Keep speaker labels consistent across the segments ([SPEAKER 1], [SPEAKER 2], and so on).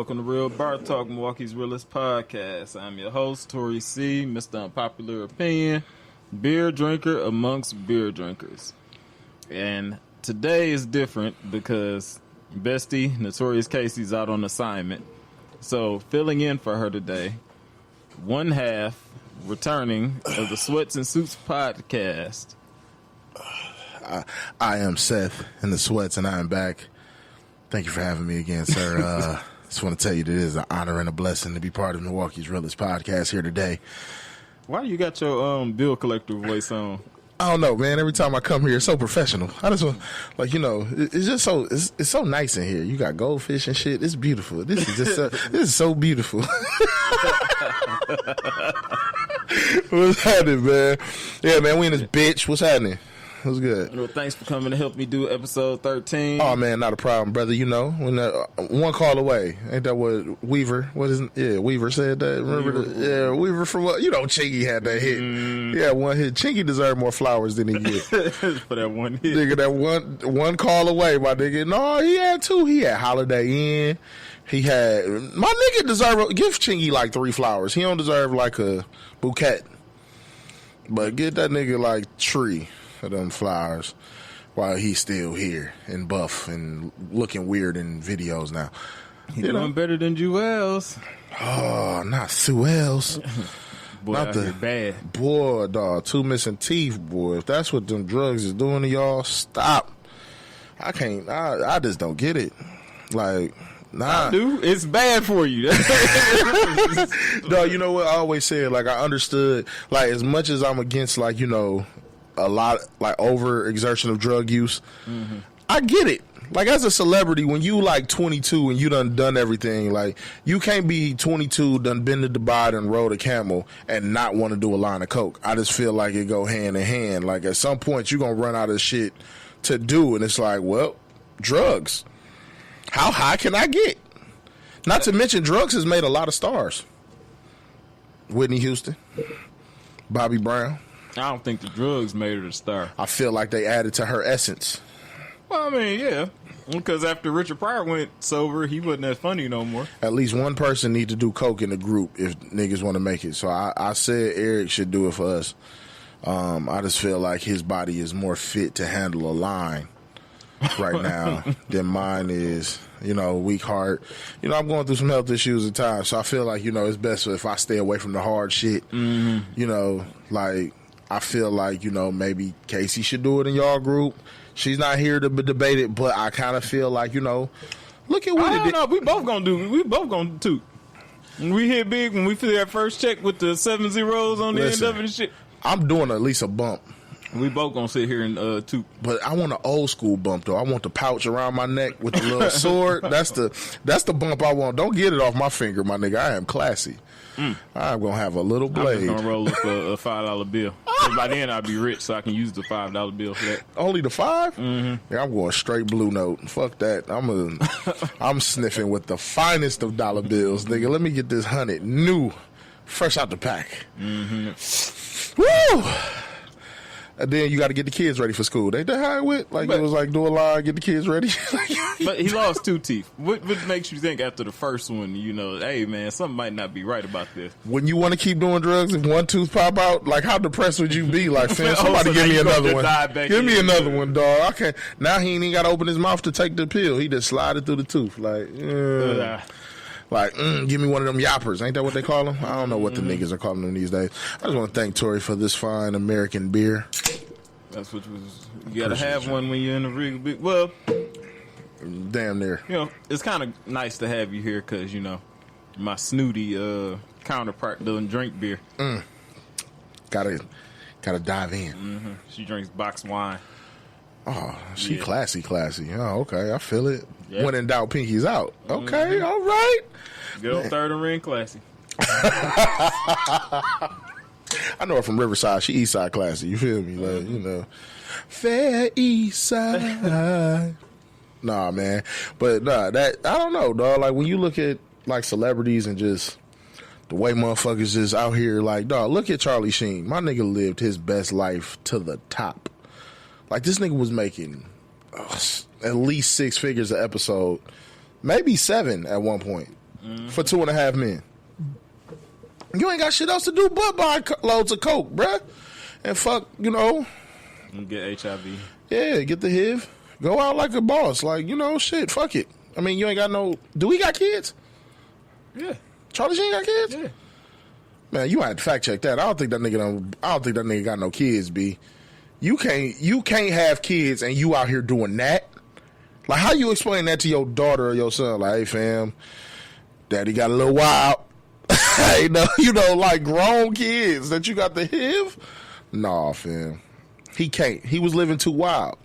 [SPEAKER 1] Welcome to Real Bar Talk, Milwaukee's realest podcast. I'm your host, Tori C, Mr. Unpopular Opinion, beer drinker amongst beer drinkers. And today is different because bestie, Notorious Kaci's out on assignment. So filling in for her today, one half returning of the Sweats and Suits podcast.
[SPEAKER 2] I am Seth in the Sweats, and I am back. Thank you for having me again, sir. Just want to tell you that it is an honor and a blessing to be part of Milwaukee's realest podcast here today.
[SPEAKER 1] Why you got your bill collector voice on?
[SPEAKER 2] I don't know, man. Every time I come here, it's so professional. I just want, it's just so it's so nice in here. You got goldfish and shit. It's beautiful. This is just this is so beautiful. What's happening, man? Yeah, man. We in this bitch. What's happening? What's good?
[SPEAKER 1] Well, thanks for coming to help me do episode 13.
[SPEAKER 2] Oh man, not a problem, brother. You know, when one call away, ain't that what Weaver? Weaver said that. Remember Weaver from what? You know, Chingy had that hit. Yeah, one hit. Chingy deserved more flowers than he get
[SPEAKER 1] for that one hit.
[SPEAKER 2] Nigga, that one call away, my nigga. No, he had two. He had Holiday Inn. He had my nigga deserve. Give Chingy like 3 flowers. He don't deserve like a bouquet, but get that nigga like tree of them flowers while he's still here and buff and looking weird in videos now.
[SPEAKER 1] He's doing better than Jewels.
[SPEAKER 2] Oh, not Suels.
[SPEAKER 1] Boy, not the bad.
[SPEAKER 2] Boy, dog, 2 missing teeth, boy. If that's what them drugs is doing to y'all, stop. I can't, I just don't get it. Like, nah.
[SPEAKER 1] Dude, it's bad for you.
[SPEAKER 2] Dog, you know what I always said? Like, I understood, like, as much as I'm against, like, you know, a lot like over exertion of drug use. Mm-hmm. I get it. Like as a celebrity, when you like 22 and you done everything, like you can't be 22, done been to Dubai and rode a camel and not want to do a line of coke. I just feel like it go hand in hand. Like at some point you're gonna run out of shit to do, and it's like, well, drugs. How high can I get? Not to mention drugs has made a lot of stars. Whitney Houston, Bobby Brown.
[SPEAKER 1] I don't think the drugs made her a star.
[SPEAKER 2] I feel like they added to her essence.
[SPEAKER 1] Well, I mean, yeah. Because after Richard Pryor went sober, he wasn't that funny no more.
[SPEAKER 2] At least one person need to do coke in the group if niggas want to make it. So I said Eric should do it for us. I just feel like his body is more fit to handle a line right now than mine is. You know, weak heart. You know, I'm going through some health issues at times. So I feel like, you know, it's best if I stay away from the hard shit. Mm-hmm. You know, like... I feel like, you know, maybe Kaci should do it in y'all group. She's not here to debate it, but I kind of feel like, you know, look at what it did.
[SPEAKER 1] No, we both gonna toot. When we hit big, when we feel that first check with the 7 zeros on the end of it and shit.
[SPEAKER 2] I'm doing at least a bump.
[SPEAKER 1] We both gonna sit here and toot.
[SPEAKER 2] But I want an old school bump though. I want the pouch around my neck with the little sword. That's the bump I want. Don't get it off my finger, my nigga. I am classy. I'm gonna have a little blade.
[SPEAKER 1] I'm just gonna roll up a $5 bill. By then I'll be rich, so I can use the $5 bill for that.
[SPEAKER 2] Only the 5? Mm-hmm. Yeah, I'm going straight blue note. Fuck that. I'm sniffing with the finest of dollar bills, nigga. Let me get this 100 new, fresh out the pack. Mm-hmm. Woo! And then you got to get the kids ready for school. Ain't that how it went? Like, it was like, do a line, get the kids ready.
[SPEAKER 1] But he lost 2 teeth. What makes you think after the first one, you know, hey, man, something might not be right about this?
[SPEAKER 2] When you want to keep doing drugs, if one tooth pop out, like, how depressed would you be? Like, fam, somebody give me another one. Give me another one, dog. I can't. Now he ain't even got to open his mouth to take the pill. He just slide it through the tooth. Like, give me one of them yappers. Ain't that what they call them? I don't know what the niggas are calling them these days. I just want to thank Tori for this fine American beer.
[SPEAKER 1] That's what you got to have one when you're in the rig. Well,
[SPEAKER 2] damn near.
[SPEAKER 1] You know, it's kind of nice to have you here because, you know, my snooty counterpart doesn't drink beer.
[SPEAKER 2] Gotta dive in.
[SPEAKER 1] Mm-hmm. She drinks boxed wine.
[SPEAKER 2] Oh, she classy. Oh, okay, I feel it. Yep. When in doubt, pinky's out. Okay, all right.
[SPEAKER 1] Good old third and ring classy.
[SPEAKER 2] I know her from Riverside. She East Side classy. You feel me? Like, you know, fair East Side. Nah, man. But nah, that I don't know, dog. Like when you look at like celebrities and just the way motherfuckers just out here, like, dog. Look at Charlie Sheen. My nigga lived his best life to the top. Like, this nigga was making at least 6 figures an episode, maybe 7 at one point. for 2.5 men. You ain't got shit else to do but buy loads of coke, bruh. And fuck,
[SPEAKER 1] And get HIV.
[SPEAKER 2] Yeah, get the HIV. Go out like a boss. Like, shit, fuck it. I mean, you ain't got no... Do we got kids?
[SPEAKER 1] Yeah.
[SPEAKER 2] Charlie Sheen got kids?
[SPEAKER 1] Yeah.
[SPEAKER 2] Man, you had to fact check that. I don't think that nigga got no kids, B. You can't have kids and you out here doing that. Like, how you explain that to your daughter or your son? Like, hey, fam, daddy got a little wild. Like grown kids that you got the HIV? Nah, fam. He can't. He was living too wild.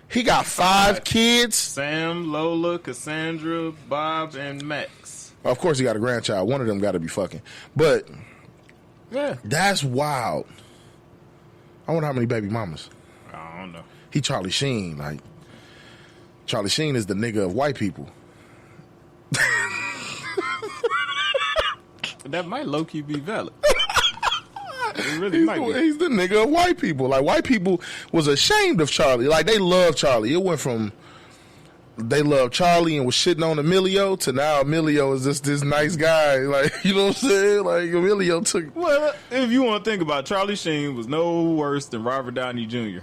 [SPEAKER 2] He got 5 kids.
[SPEAKER 1] Sam, Lola, Cassandra, Bob, and Max.
[SPEAKER 2] Of course, he got a grandchild. One of them got to be fucking. But
[SPEAKER 1] yeah,
[SPEAKER 2] that's wild. I wonder how many baby mamas.
[SPEAKER 1] I don't know.
[SPEAKER 2] He Charlie Sheen. Like, Charlie Sheen is the nigga of white people.
[SPEAKER 1] That might low-key be valid. It really might be.
[SPEAKER 2] He's the nigga of white people. Like, white people was ashamed of Charlie. Like, they loved Charlie. It went from they loved Charlie and was shitting on Emilio to now Emilio is just this nice guy. Like, you know what I'm saying? Like, Emilio took...
[SPEAKER 1] Well, if you want to think about it, Charlie Sheen was no worse than Robert Downey Jr.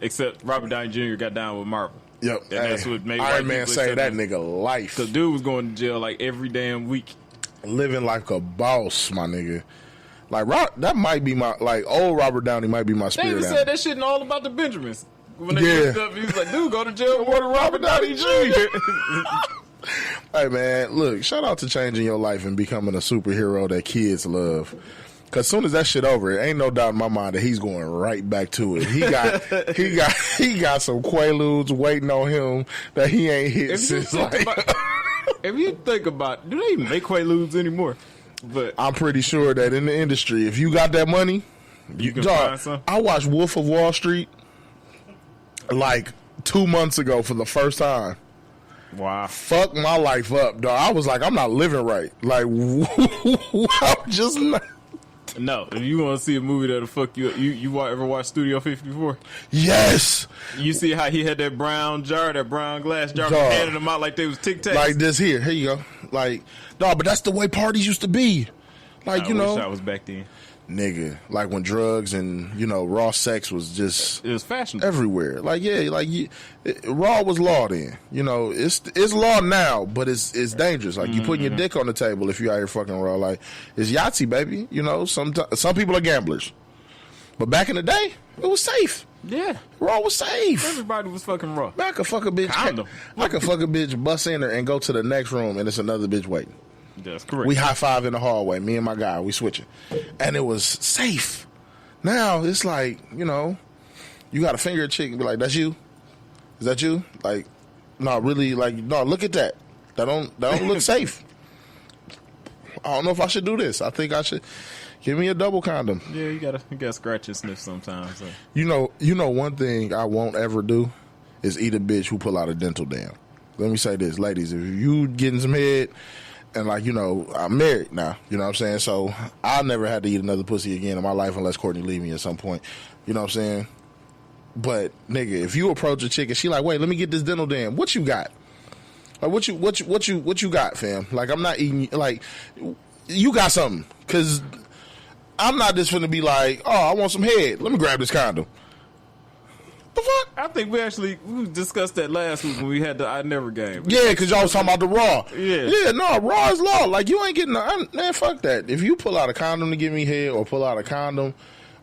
[SPEAKER 1] Except Robert Downey Jr. got down with Marvel.
[SPEAKER 2] Yep.
[SPEAKER 1] And that's what made
[SPEAKER 2] Iron Man say that nigga life.
[SPEAKER 1] Because dude was going to jail like every damn week.
[SPEAKER 2] Living like a boss, my nigga. Like, that might be my... Like, old Robert Downey might be my spirit.
[SPEAKER 1] They even said that shit in All About the Benjamins. When they picked up, he was like, dude, go to jail with Robert Downey Jr.
[SPEAKER 2] Hey, man, look, shout out to changing your life and becoming a superhero that kids love. Because as soon as that shit over, it ain't no doubt in my mind that he's going right back to it. He got some Quaaludes waiting on him that he ain't hit since, like...
[SPEAKER 1] If you think about it, do they even make Quaaludes anymore? But
[SPEAKER 2] I'm pretty sure that in the industry, if you got that money,
[SPEAKER 1] you can find some.
[SPEAKER 2] I watched Wolf of Wall Street like 2 months ago for the first time.
[SPEAKER 1] Wow.
[SPEAKER 2] Fuck my life up, dog. I was like, I'm not living right. Like, I'm just not.
[SPEAKER 1] No, if you want to see a movie that'll fuck you up, you ever watch Studio 54?
[SPEAKER 2] Yes.
[SPEAKER 1] You see how he had that brown glass jar, handed them out like they was Tic Tacs?
[SPEAKER 2] Like this here you go. Like, dog, but that's the way parties used to be. Like,
[SPEAKER 1] I wish I was back then.
[SPEAKER 2] Nigga, like when drugs and, raw sex was just...
[SPEAKER 1] It was fashionable.
[SPEAKER 2] Everywhere. Like, yeah, like, raw was law then. It's law now, but it's dangerous. Like, you putting your dick on the table if you out here fucking raw. Like, it's Yahtzee, baby. Some people are gamblers. But back in the day, it was safe.
[SPEAKER 1] Yeah.
[SPEAKER 2] Raw was safe.
[SPEAKER 1] Everybody was fucking raw.
[SPEAKER 2] Man, I could fuck a bitch. I could fuck a bitch, bust in her, and go to the next room, and it's another bitch waiting.
[SPEAKER 1] That's correct.
[SPEAKER 2] We high five in the hallway, me and my guy, we switching. And it was safe. Now it's like, you got to finger a chick and be like, that's you? Is that you? Like, no, really, like, no, look at that. That don't look safe. I don't know if I should do this. I think I should give me a double condom.
[SPEAKER 1] Yeah, you gotta scratch and sniff sometimes. So.
[SPEAKER 2] You know one thing I won't ever do is eat a bitch who pull out a dental dam. Let me say this, ladies, if you getting some head and I'm married now, you know what I'm saying? So I never had to eat another pussy again in my life unless Courtney leave me at some point. You know what I'm saying? But nigga, if you approach a chick and she like, wait, let me get this dental dam. What you got? Like what you got, fam? Like I'm not eating. Like you got something? Because I'm not just finna be like, oh, I want some head. Let me grab this condom. The fuck?
[SPEAKER 1] I think we discussed that last week when we had the I Never game.
[SPEAKER 2] Yeah, because y'all was talking about the raw.
[SPEAKER 1] Yeah,
[SPEAKER 2] no, raw is law. Like you ain't getting man, fuck that. If you pull out a condom to give me head or pull out a condom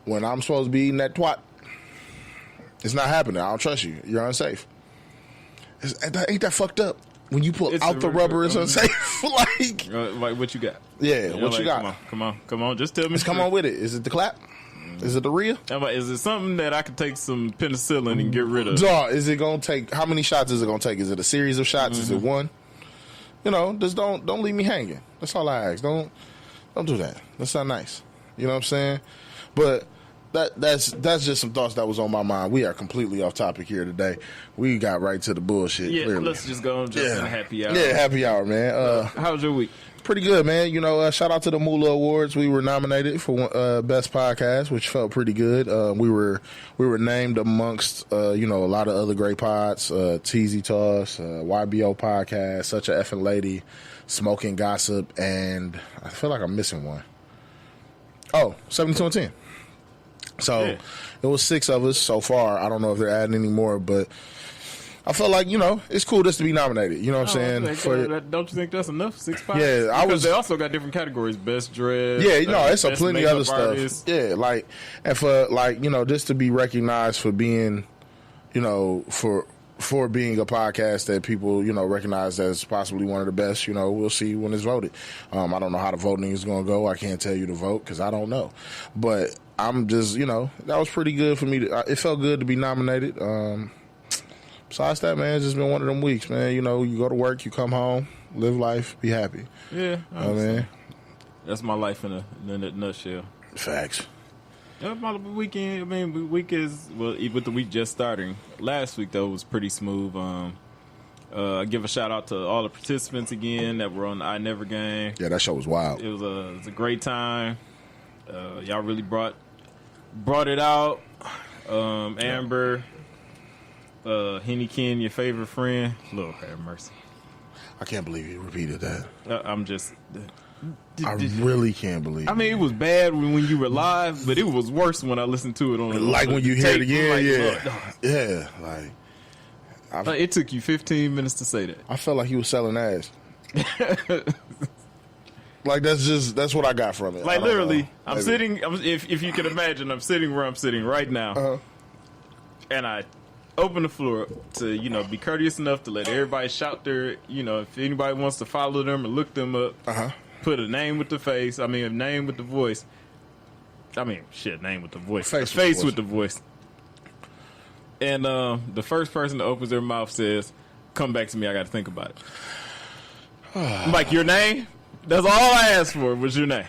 [SPEAKER 2] when I'm supposed to be eating that twat, it's not happening. I don't trust you. You're unsafe. Ain't that fucked up? When you pull out the rubber, it's unsafe.
[SPEAKER 1] Like what you got?
[SPEAKER 2] Yeah, what you got?
[SPEAKER 1] Come on. Just tell me.
[SPEAKER 2] Come on with it. Is it the clap? Is it the Rhea?
[SPEAKER 1] Is it something that I could take some penicillin and get rid of?
[SPEAKER 2] Dog, is it gonna take? How many shots is it gonna take? Is it a series of shots? Is it one? Just don't leave me hanging. That's all I ask. Don't do that. That's not nice. You know what I'm saying? But that's just some thoughts that was on my mind. We are completely off topic here today. We got right to the bullshit.
[SPEAKER 1] Yeah,
[SPEAKER 2] clearly.
[SPEAKER 1] let's just go and jump in happy hour.
[SPEAKER 2] Yeah, happy hour, man.
[SPEAKER 1] How was your week?
[SPEAKER 2] Pretty good, man. You know, shout out to the Moolah Awards. We were nominated for Best Podcast, which felt pretty good. We were named amongst a lot of other great pods, TZ Toss, YBO Podcast, Such a Effing Lady, Smoking Gossip, and I feel like I'm missing one. Oh, 72 and 10. So It was 6 of us so far. I don't know if they're adding any more, but I felt like, it's cool just to be nominated. You know what I'm saying?
[SPEAKER 1] Don't you think that's enough? 6 pods?
[SPEAKER 2] Yeah,
[SPEAKER 1] because they also got different categories. Best dress.
[SPEAKER 2] Yeah, it's a plenty other
[SPEAKER 1] artist.
[SPEAKER 2] stuff. Yeah, and for just to be recognized for being, for being a podcast that people, recognize as possibly one of the best, we'll see when it's voted. I don't know how the voting is going to go. I can't tell you to vote because I don't know. But I'm just, that was pretty good for me. It felt good to be nominated. Besides that, man, it's just been one of them weeks, man. You go to work, you come home, live life, be happy.
[SPEAKER 1] Yeah,
[SPEAKER 2] man.
[SPEAKER 1] That's my life in a nutshell.
[SPEAKER 2] Facts.
[SPEAKER 1] Yeah, my weekend. Week is with the week just starting. Last week though was pretty smooth. I give a shout out to all the participants again that were on the I Never game.
[SPEAKER 2] Yeah, that show was wild.
[SPEAKER 1] It was a great time. Y'all really brought it out. Amber, Henny Ken, your favorite friend. Lord have mercy.
[SPEAKER 2] I can't believe you repeated that.
[SPEAKER 1] I'm just.
[SPEAKER 2] I really can't believe.
[SPEAKER 1] It was bad when you were live, but it was worse when I listened to it on.
[SPEAKER 2] Like when you hear it again,
[SPEAKER 1] It took you 15 minutes to say that.
[SPEAKER 2] I felt like he was selling ass. Like that's what I got from it.
[SPEAKER 1] Like literally, I'm sitting. If you can imagine, I'm sitting where I'm sitting right now, and I open the floor to be courteous enough to let everybody shout their if anybody wants to follow them or look them up. Put a name with the face. A name with the voice. Name with the voice. Face with the voice. And the first person that opens their mouth says, "Come back to me. I got to think about it." I'm like, your name? That's all I asked for was your name.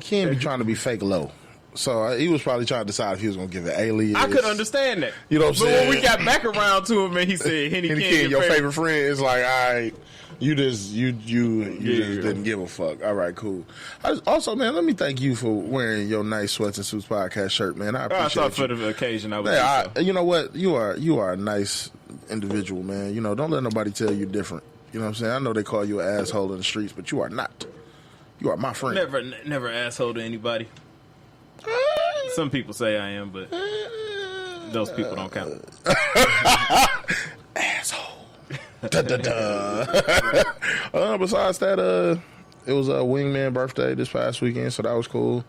[SPEAKER 2] Ken be trying to be fake low. So he was probably trying to decide if he was going to give it alias.
[SPEAKER 1] I could understand that.
[SPEAKER 2] You know what I'm saying?
[SPEAKER 1] But when we got back around to him and he said, Henny Ken,
[SPEAKER 2] your favorite friend, is like, all right, you just didn't give a fuck. All right, cool. Also, man, let me thank you for wearing your nice Sweats and Suits podcast shirt, man. I appreciate it.
[SPEAKER 1] I thought for the occasion I would
[SPEAKER 2] so. You know what? You are a nice individual, man. Don't let nobody tell you different. You know what I'm saying? I know they call you an asshole in the streets, but you are not. You are my friend.
[SPEAKER 1] Never asshole to anybody. Some people say I am, but those people don't count.
[SPEAKER 2] Asshole. Besides that, it was a wingman birthday this past weekend, so that was cool.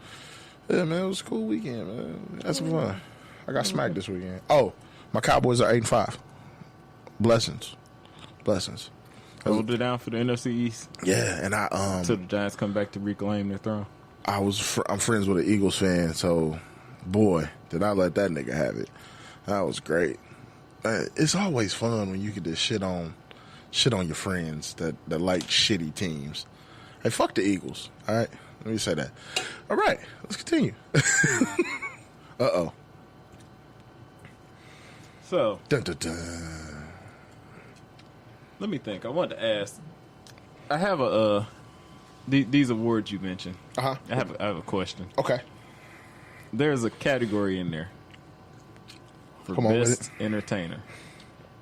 [SPEAKER 2] Yeah, man, it was a cool weekend, man. That's some fun. I got smacked this weekend. Oh, my Cowboys are 8-5. Blessings.
[SPEAKER 1] Hold it down for the NFC East.
[SPEAKER 2] Yeah, and
[SPEAKER 1] until the Giants come back to reclaim their throne.
[SPEAKER 2] I'm friends with an Eagles fan, so boy, did I let that nigga have it. That was great. It's always fun when you can just shit on your friends that like shitty teams. Hey, fuck the Eagles. All right, let me say that. All right, let's continue.
[SPEAKER 1] So,
[SPEAKER 2] dun, dun, dun.
[SPEAKER 1] Let me think. I wanted to ask. I have these awards you mentioned. I have a question.
[SPEAKER 2] Okay.
[SPEAKER 1] There's a category in there for best entertainer,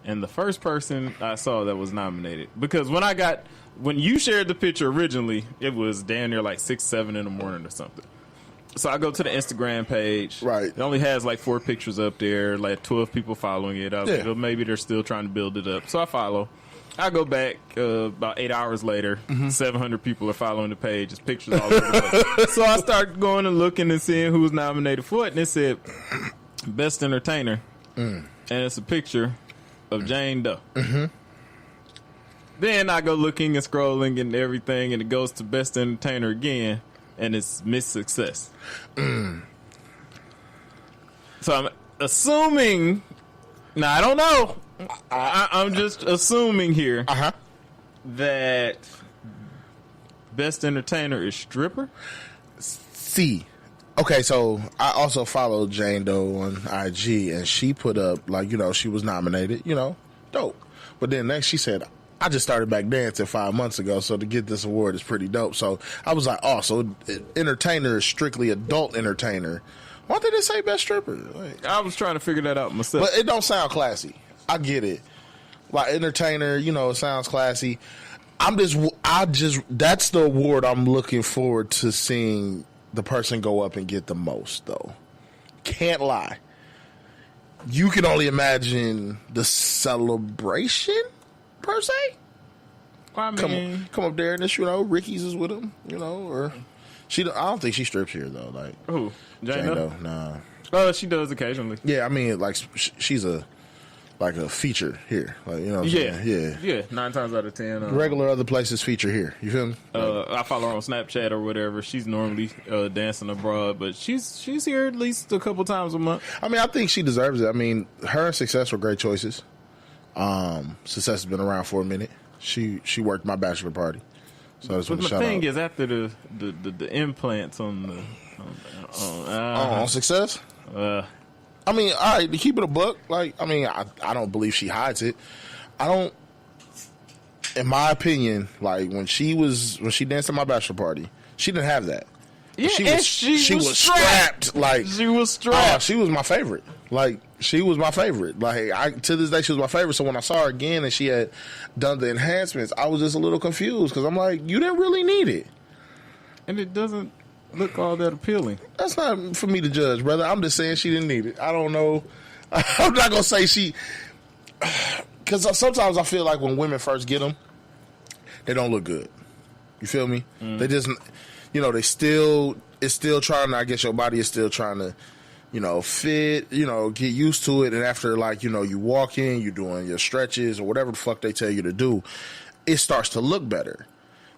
[SPEAKER 1] and the first person I saw that was nominated, because when you shared the picture originally, it was damn near like 6, 7 in the morning or something. So I go to the Instagram page.
[SPEAKER 2] Right.
[SPEAKER 1] It only has like 4 pictures up there, like 12 people following it. Maybe they're still trying to build it up. So I follow. I go back about 8 hours later. 700 people are following the page. It's pictures all over the place. So I start going and looking and seeing who was nominated for it, and it said Best Entertainer, and it's a picture of Jane Doe. Then I go looking and scrolling and everything, and it goes to Best Entertainer again, and it's Miss Success. So I'm assuming. Now I don't know. I'm just assuming here that Best Entertainer is stripper.
[SPEAKER 2] C. Okay, so I also followed Jane Doe on IG, and she put up, like, you know, she was nominated, you know, dope. But then next she said, I just started back dancing 5 months ago, so to get this award is pretty dope. So I was like, oh, so entertainer is strictly adult entertainer. Why did it say best stripper? Like,
[SPEAKER 1] I was trying to figure that out myself.
[SPEAKER 2] but it don't sound classy. I get it. Like entertainer, you know, it sounds classy. That's the award I'm looking forward to seeing the person go up and get the most, though. Can't lie. You can only imagine the celebration, per se.
[SPEAKER 1] I mean,
[SPEAKER 2] Come up there and this, you know, Ricky's is with him, you know, or I don't think she strips here though. Like
[SPEAKER 1] who? Jane Doe?
[SPEAKER 2] Nah.
[SPEAKER 1] She does occasionally.
[SPEAKER 2] Yeah, I mean, like she's a feature here, like, you know what I'm saying?
[SPEAKER 1] Yeah. 9 times out of 10.
[SPEAKER 2] Regular other places feature here. You feel me?
[SPEAKER 1] I follow her on Snapchat or whatever. She's normally dancing abroad, but she's here at least a couple times a month.
[SPEAKER 2] I mean, I think she deserves it. I mean, her and Success were great choices. Success has been around for a minute. She worked my bachelor party, so that's what the
[SPEAKER 1] thing is, after the implants on
[SPEAKER 2] Success. I mean, all right, to keep it a buck, like, I mean, I don't believe she hides it. I don't, in my opinion, like, when she danced at my bachelor party, she didn't have that.
[SPEAKER 1] Yeah,
[SPEAKER 2] she was strapped. Like,
[SPEAKER 1] she was strapped.
[SPEAKER 2] She was my favorite. Like, she was my favorite. Like, to this day, she was my favorite. So when I saw her again and she had done the enhancements, I was just a little confused because I'm like, you didn't really need it. And
[SPEAKER 1] it doesn't look all that appealing.
[SPEAKER 2] That's not for me to judge, brother. I'm just saying she didn't need it. I don't know. I'm not going to say she... Because sometimes I feel like when women first get them, they don't look good. You feel me? They just... You know, it's still trying to... I guess your body is still trying to, you know, fit, you know, get used to it. And after, like, you know, you walk in, you're doing your stretches or whatever the fuck they tell you to do, it starts to look better.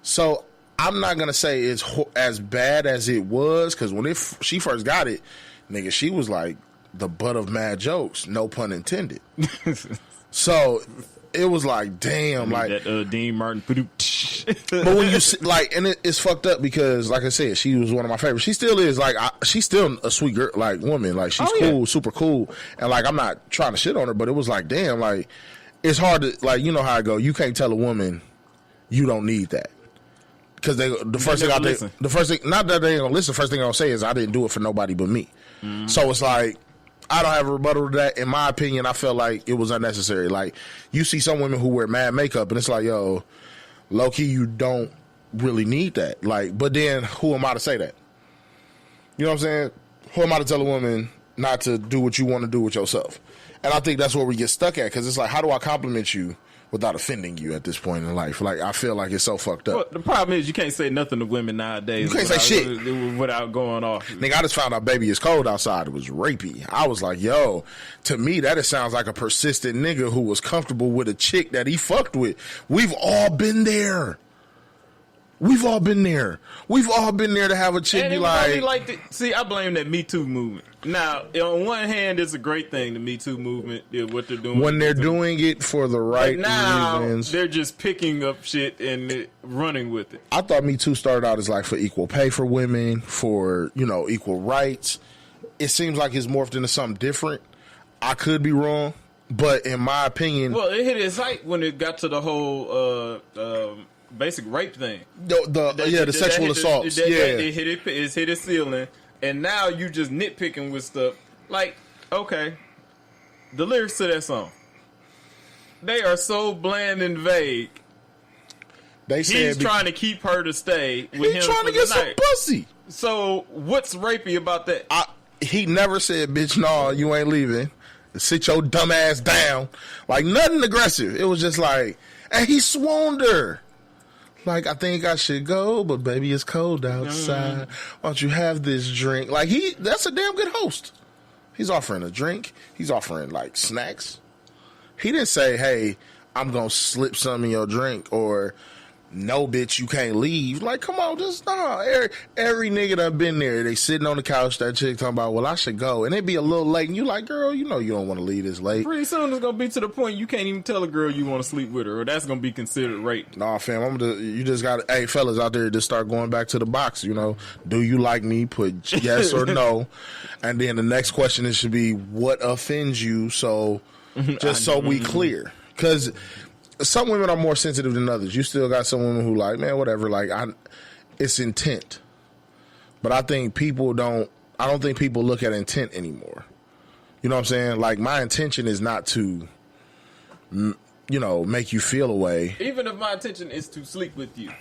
[SPEAKER 2] So... I'm not going to say it's as bad as it was, because when she first got it, nigga, she was like the butt of mad jokes, no pun intended. So it was like, damn, like
[SPEAKER 1] that Dean Martin.
[SPEAKER 2] But when you see, like, and it's fucked up because, like I said, she was one of my favorites. She still is, like, she's still a sweet girl, like, woman. Like, she's cool, super cool. And, like, I'm not trying to shit on her, but it was like, damn, like, it's hard to, like, you know how I go. You can't tell a woman you don't need that. Because the first thing, not that they ain't gonna listen, the first thing I'm gonna say is I didn't do it for nobody but me. So it's like, I don't have a rebuttal to that. In my opinion, I felt like it was unnecessary. Like, you see some women who wear mad makeup and it's like, yo, low key, you don't really need that. Like, but then who am I to say that? You know what I'm saying? Who am I to tell a woman not to do what you want to do with yourself? And I think that's where we get stuck at, because it's like, how do I compliment you without offending you at this point in life? Like, I feel like it's so fucked up.
[SPEAKER 1] Well, the problem is you can't say nothing to women nowadays.
[SPEAKER 2] You can't say shit
[SPEAKER 1] without going off.
[SPEAKER 2] Nigga, I just found out baby it's cold outside. It was rapey. I was like, yo, to me, that sounds like a persistent nigga who was comfortable with a chick that he fucked with. We've all been there. We've all been there. We've all been there to have a chick be like...
[SPEAKER 1] See, I blame that Me Too movement. Now, on one hand, it's a great thing, the Me Too movement, what they're doing.
[SPEAKER 2] When they're doing it for the right reasons.
[SPEAKER 1] They're just picking up shit and running with it.
[SPEAKER 2] I thought Me Too started out as like for equal pay for women, for, you know, equal rights. It seems like it's morphed into something different. I could be wrong, but in my opinion...
[SPEAKER 1] Well, it hit its height when it got to the whole... basic rape thing.
[SPEAKER 2] The sexual assaults.
[SPEAKER 1] It hit its ceiling, and now you just nitpicking with stuff. Like, okay, the lyrics to that song, they are so bland and vague. He's trying to keep her to stay with him.
[SPEAKER 2] He's trying to get some pussy.
[SPEAKER 1] So what's rapey about that?
[SPEAKER 2] He never said, bitch, no, you ain't leaving. Sit your dumb ass down. Like, nothing aggressive. It was just like, and he swooned her. Like, I think I should go, but baby, it's cold outside. Why don't you have this drink? Like, that's a damn good host. He's offering a drink. He's offering, like, snacks. He didn't say, hey, I'm going to slip some in your drink, or no, bitch, you can't leave. Like, come on, just nah. Every nigga that been there, they sitting on the couch, that chick talking about, well, I should go. And it be a little late, and you like, girl, you know you don't want to leave this late.
[SPEAKER 1] Pretty soon it's going to be to the point you can't even tell a girl you want to sleep with her, or that's going to be considered rape.
[SPEAKER 2] Nah, fam, you just got to, hey, fellas out there, just start going back to the box, you know. Do you like me? Put yes or no. And then the next question is should be, what offends you? So, just so we clear. Because some women are more sensitive than others. You still got some women who like, man, whatever. Like, it's intent. But I think people don't. I don't think people look at intent anymore. You know what I'm saying? Like, my intention is not to, you know, make you feel a way.
[SPEAKER 1] Even if my intention is to sleep with you,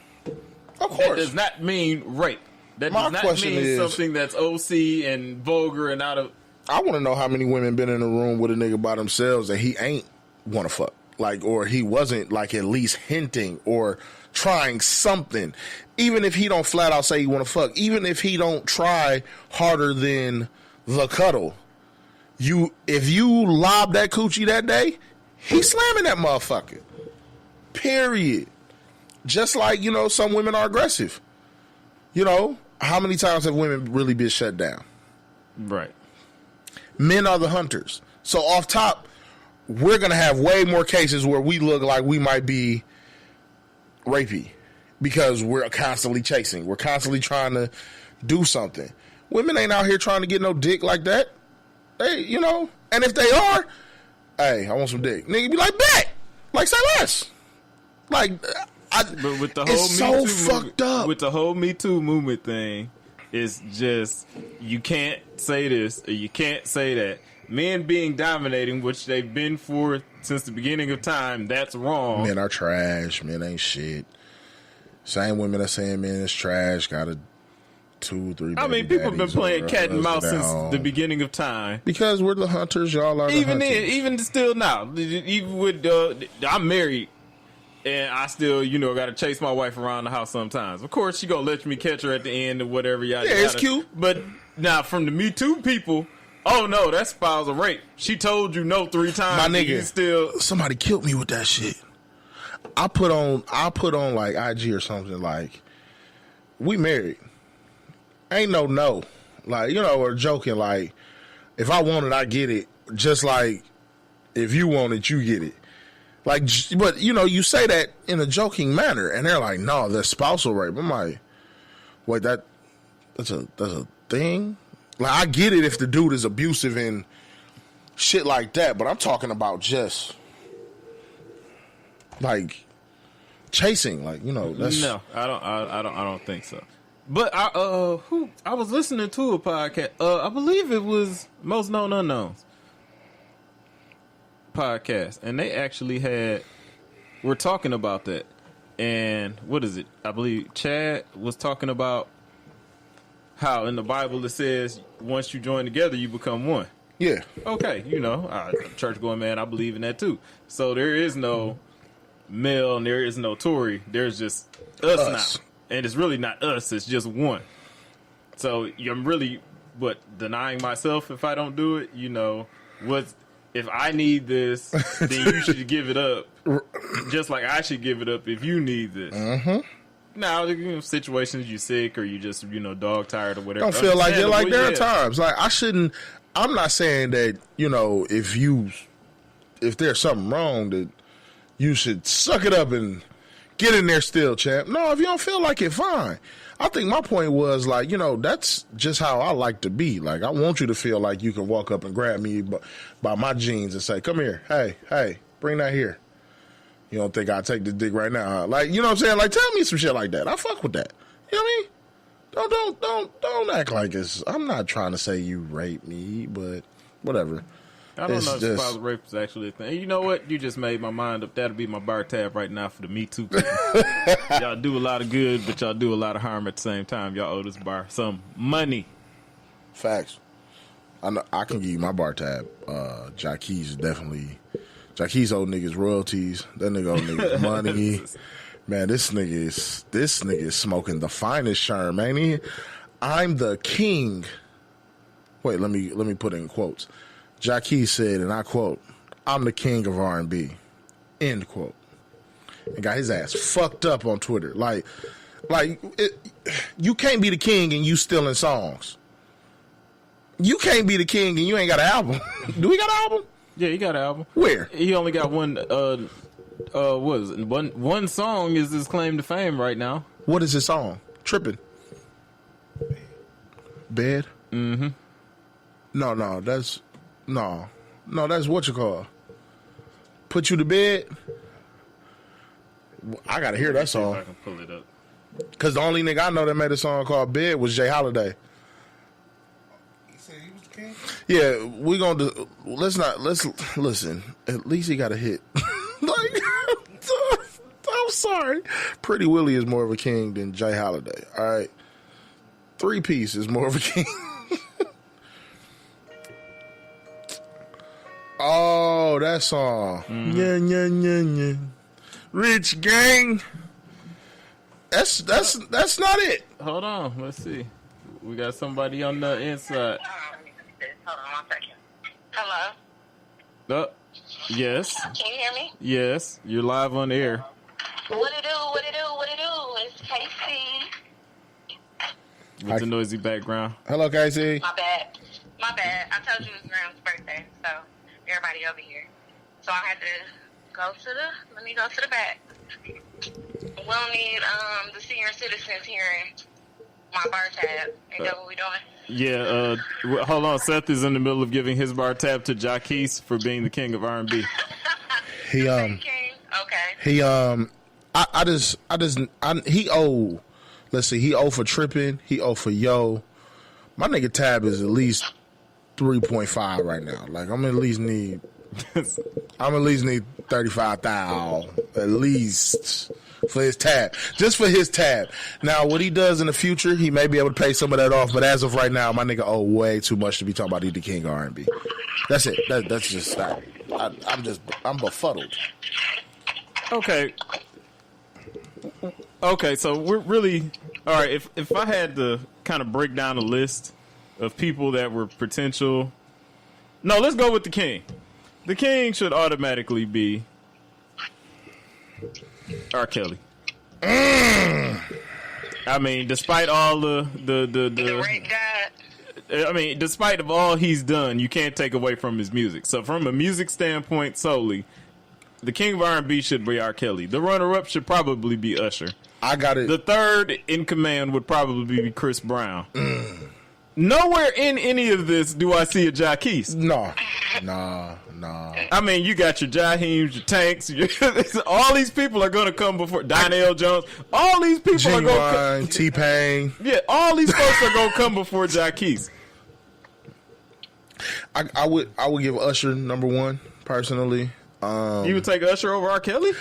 [SPEAKER 2] of course,
[SPEAKER 1] that does not mean rape. That does not mean something that's OC and vulgar and out of.
[SPEAKER 2] I want to know how many women been in a room with a nigga by themselves that he ain't want to fuck. Like, or he wasn't, like, at least hinting or trying something. Even if he don't flat out say he want to fuck. Even if he don't try harder than the cuddle. If you lob that coochie that day, he slamming that motherfucker. Period. Just like, you know, some women are aggressive. You know, how many times have women really been shut down?
[SPEAKER 1] Right.
[SPEAKER 2] Men are the hunters. So off top, we're going to have way more cases where we look like we might be rapey because we're constantly chasing. We're constantly trying to do something. Women ain't out here trying to get no dick like that. They, you know, and if they are, hey, I want some dick. Nigga be like, bet. Like, say less. Like,
[SPEAKER 1] but with the whole
[SPEAKER 2] it's so fucked up.
[SPEAKER 1] With the whole Me Too movement thing, it's just, you can't say this or you can't say that. Men being dominating, which they've been for since the beginning of time, that's wrong.
[SPEAKER 2] Men are trash. Men ain't shit. Same women are saying men is trash. Got a 2, 3.
[SPEAKER 1] I mean, people have been playing cat and mouse since the beginning of time.
[SPEAKER 2] Because we're the hunters, y'all are the
[SPEAKER 1] even
[SPEAKER 2] hunters.
[SPEAKER 1] Even still now, even with I'm married, and I still, you know, got to chase my wife around the house sometimes. Of course, she gonna let me catch her at the end or whatever. Yeah,
[SPEAKER 2] it's cute.
[SPEAKER 1] But now, from the Me Too people. Oh no, that's spousal rape. She told you no 3 times.
[SPEAKER 2] My nigga,
[SPEAKER 1] you still
[SPEAKER 2] somebody killed me with that shit. I put on like IG or something like, we married. Ain't no. Like, you know, or joking like, if I want it, I get it. Just like if you want it, you get it. Like, but you know, you say that in a joking manner, and they're like, no, that's spousal rape. I'm like, wait, that's a thing. Like, I get it if the dude is abusive and shit like that, but I'm talking about just like chasing, like, you know. That's...
[SPEAKER 1] No, I don't think so. But I was listening to a podcast. I believe it was Most Known Unknowns podcast, and they actually were talking about that. And what is it? I believe Chad was talking about how in the Bible it says once you join together, you become one.
[SPEAKER 2] Yeah.
[SPEAKER 1] Okay, you know, church going man, I believe in that too. So there is no Mel and there is no Tori. There's just us now. And it's really not us, it's just one. So I'm really, denying myself if I don't do it, you know, if I need this, then you should give it up. Just like I should give it up if you need this. Mm-hmm. Now, you know, situations you sick or you just, you know, dog tired or whatever.
[SPEAKER 2] Don't feel like you're like, there are times. Like, I'm not saying that, you know, if there's something wrong that you should suck it up and get in there still, champ. No, if you don't feel like it, fine. I think my point was like, you know, that's just how I like to be. Like, I want you to feel like you can walk up and grab me by my jeans and say, come here. Hey, bring that here. You don't think I'll take this dick right now, huh? Like, you know what I'm saying? Like, tell me some shit like that. I fuck with that. You know what I mean? Don't act like it's... I'm not trying to say you rape me, but whatever.
[SPEAKER 1] I don't know if spousal rape is actually a thing. You know what? You just made my mind up. That'll be my bar tab right now for the Me Too people. Y'all do a lot of good, but y'all do a lot of harm at the same time. Y'all owe this bar some money.
[SPEAKER 2] Facts. I know, I can give you my bar tab. Jacquees is definitely... Jacquees owe niggas royalties. That nigga owe niggas money. Man, this nigga is smoking the finest sherm, ain't he? I'm the king. Wait, let me put it in quotes. Jacquees said, and I quote, "I'm the king of R&B." End quote. and got his ass fucked up on Twitter. You can't be the king and you stealing songs. You can't be the king and you ain't got an album. Do we got an album?
[SPEAKER 1] Yeah, he got an album.
[SPEAKER 2] Where?
[SPEAKER 1] He only got one. What is it? One song is his claim to fame right now.
[SPEAKER 2] What is his song? Tripping. Bed.
[SPEAKER 1] Mm-hmm.
[SPEAKER 2] No, that's what you call. Put You to Bed. I gotta hear that song.
[SPEAKER 1] I can pull it up.
[SPEAKER 2] Cause the only nigga I know that made a song called Bed was Jay Holiday.
[SPEAKER 3] He said he was the king?
[SPEAKER 2] Yeah, we gonna do. Let's listen. At least he got a hit. Like, I'm sorry. Pretty Willie is more of a king than Jay Holiday. All right, 3 Piece is more of a king. Oh, that song.
[SPEAKER 1] Mm-hmm.
[SPEAKER 2] Yeah. Rich Gang. That's not it.
[SPEAKER 1] Hold on, let's see. We got somebody on the inside.
[SPEAKER 4] Hold on 1 second. Hello?
[SPEAKER 1] Oh, yes.
[SPEAKER 4] Can you hear me?
[SPEAKER 1] Yes, you're live on air.
[SPEAKER 4] What it do? It's Kaci.
[SPEAKER 1] With the noisy background.
[SPEAKER 2] Hello, Kaci.
[SPEAKER 4] My bad. I told you it was Graham's birthday, so everybody over here. So I had to let me go to the back. We don't need the senior citizens hearing my bar tab. Ain't that what we doing?
[SPEAKER 1] Yeah, hold on. Seth is in the middle of giving his bar tab to Jacquees for being the king of R&B.
[SPEAKER 2] He
[SPEAKER 4] King? Okay.
[SPEAKER 2] He owe. Let's see. He owe for tripping. He owe for yo. My nigga tab is at least 3.5 right now. Like I'm at least need 35,000 at least for his tab, just for his tab. Now, what he does in the future, he may be able to pay some of that off. But as of right now, my nigga owe way too much to be talking about he the king of R&B. That's it. That's just I'm befuddled.
[SPEAKER 1] Okay. So we're really all right. If I had to kind of break down a list of people that were potential, no, let's go with the king. The king should automatically be R. Kelly. I mean, despite all the
[SPEAKER 4] rape god.
[SPEAKER 1] I mean, despite of all he's done, you can't take away from his music. So from a music standpoint solely, the king of R&B should be R. Kelly. The runner-up should probably be Usher.
[SPEAKER 2] I got it.
[SPEAKER 1] The third in command would probably be Chris Brown. Nowhere in any of this do I see a Jacquees.
[SPEAKER 2] No.
[SPEAKER 1] I mean, you got your Jaheems, your Tanks. All these people are going to come before Donnell Jones. All these people are going to
[SPEAKER 2] T-Pain.
[SPEAKER 1] Yeah, all these folks are going to come before Jacquees.
[SPEAKER 2] I would give Usher number 1 personally.
[SPEAKER 1] You would take Usher over R. Kelly?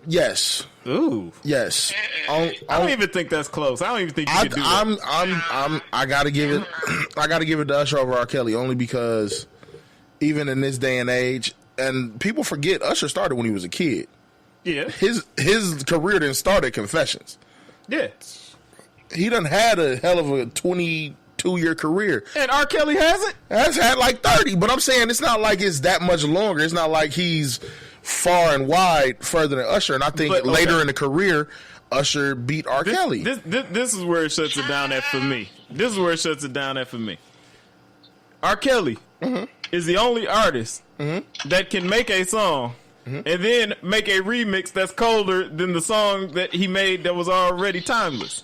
[SPEAKER 2] Yes.
[SPEAKER 1] Ooh.
[SPEAKER 2] Yes.
[SPEAKER 1] I don't even think that's close. I don't even think you could do that.
[SPEAKER 2] I gotta give it. I gotta give it to Usher over R. Kelly only because even in this day and age, and people forget Usher started when he was a kid.
[SPEAKER 1] Yeah.
[SPEAKER 2] His career didn't start at Confessions.
[SPEAKER 1] Yeah.
[SPEAKER 2] He done had a hell of a 22-year career.
[SPEAKER 1] And R. Kelly hasn't?
[SPEAKER 2] Has had like 30, but I'm saying it's not like it's that much longer. It's not like he's far and wide further than Usher. And I think later in the career, Usher beat R. Kelly.
[SPEAKER 1] This is where it shuts it down at for me. R. Kelly is the only artist that can make a song and then make a remix that's colder than the song that he made that was already timeless.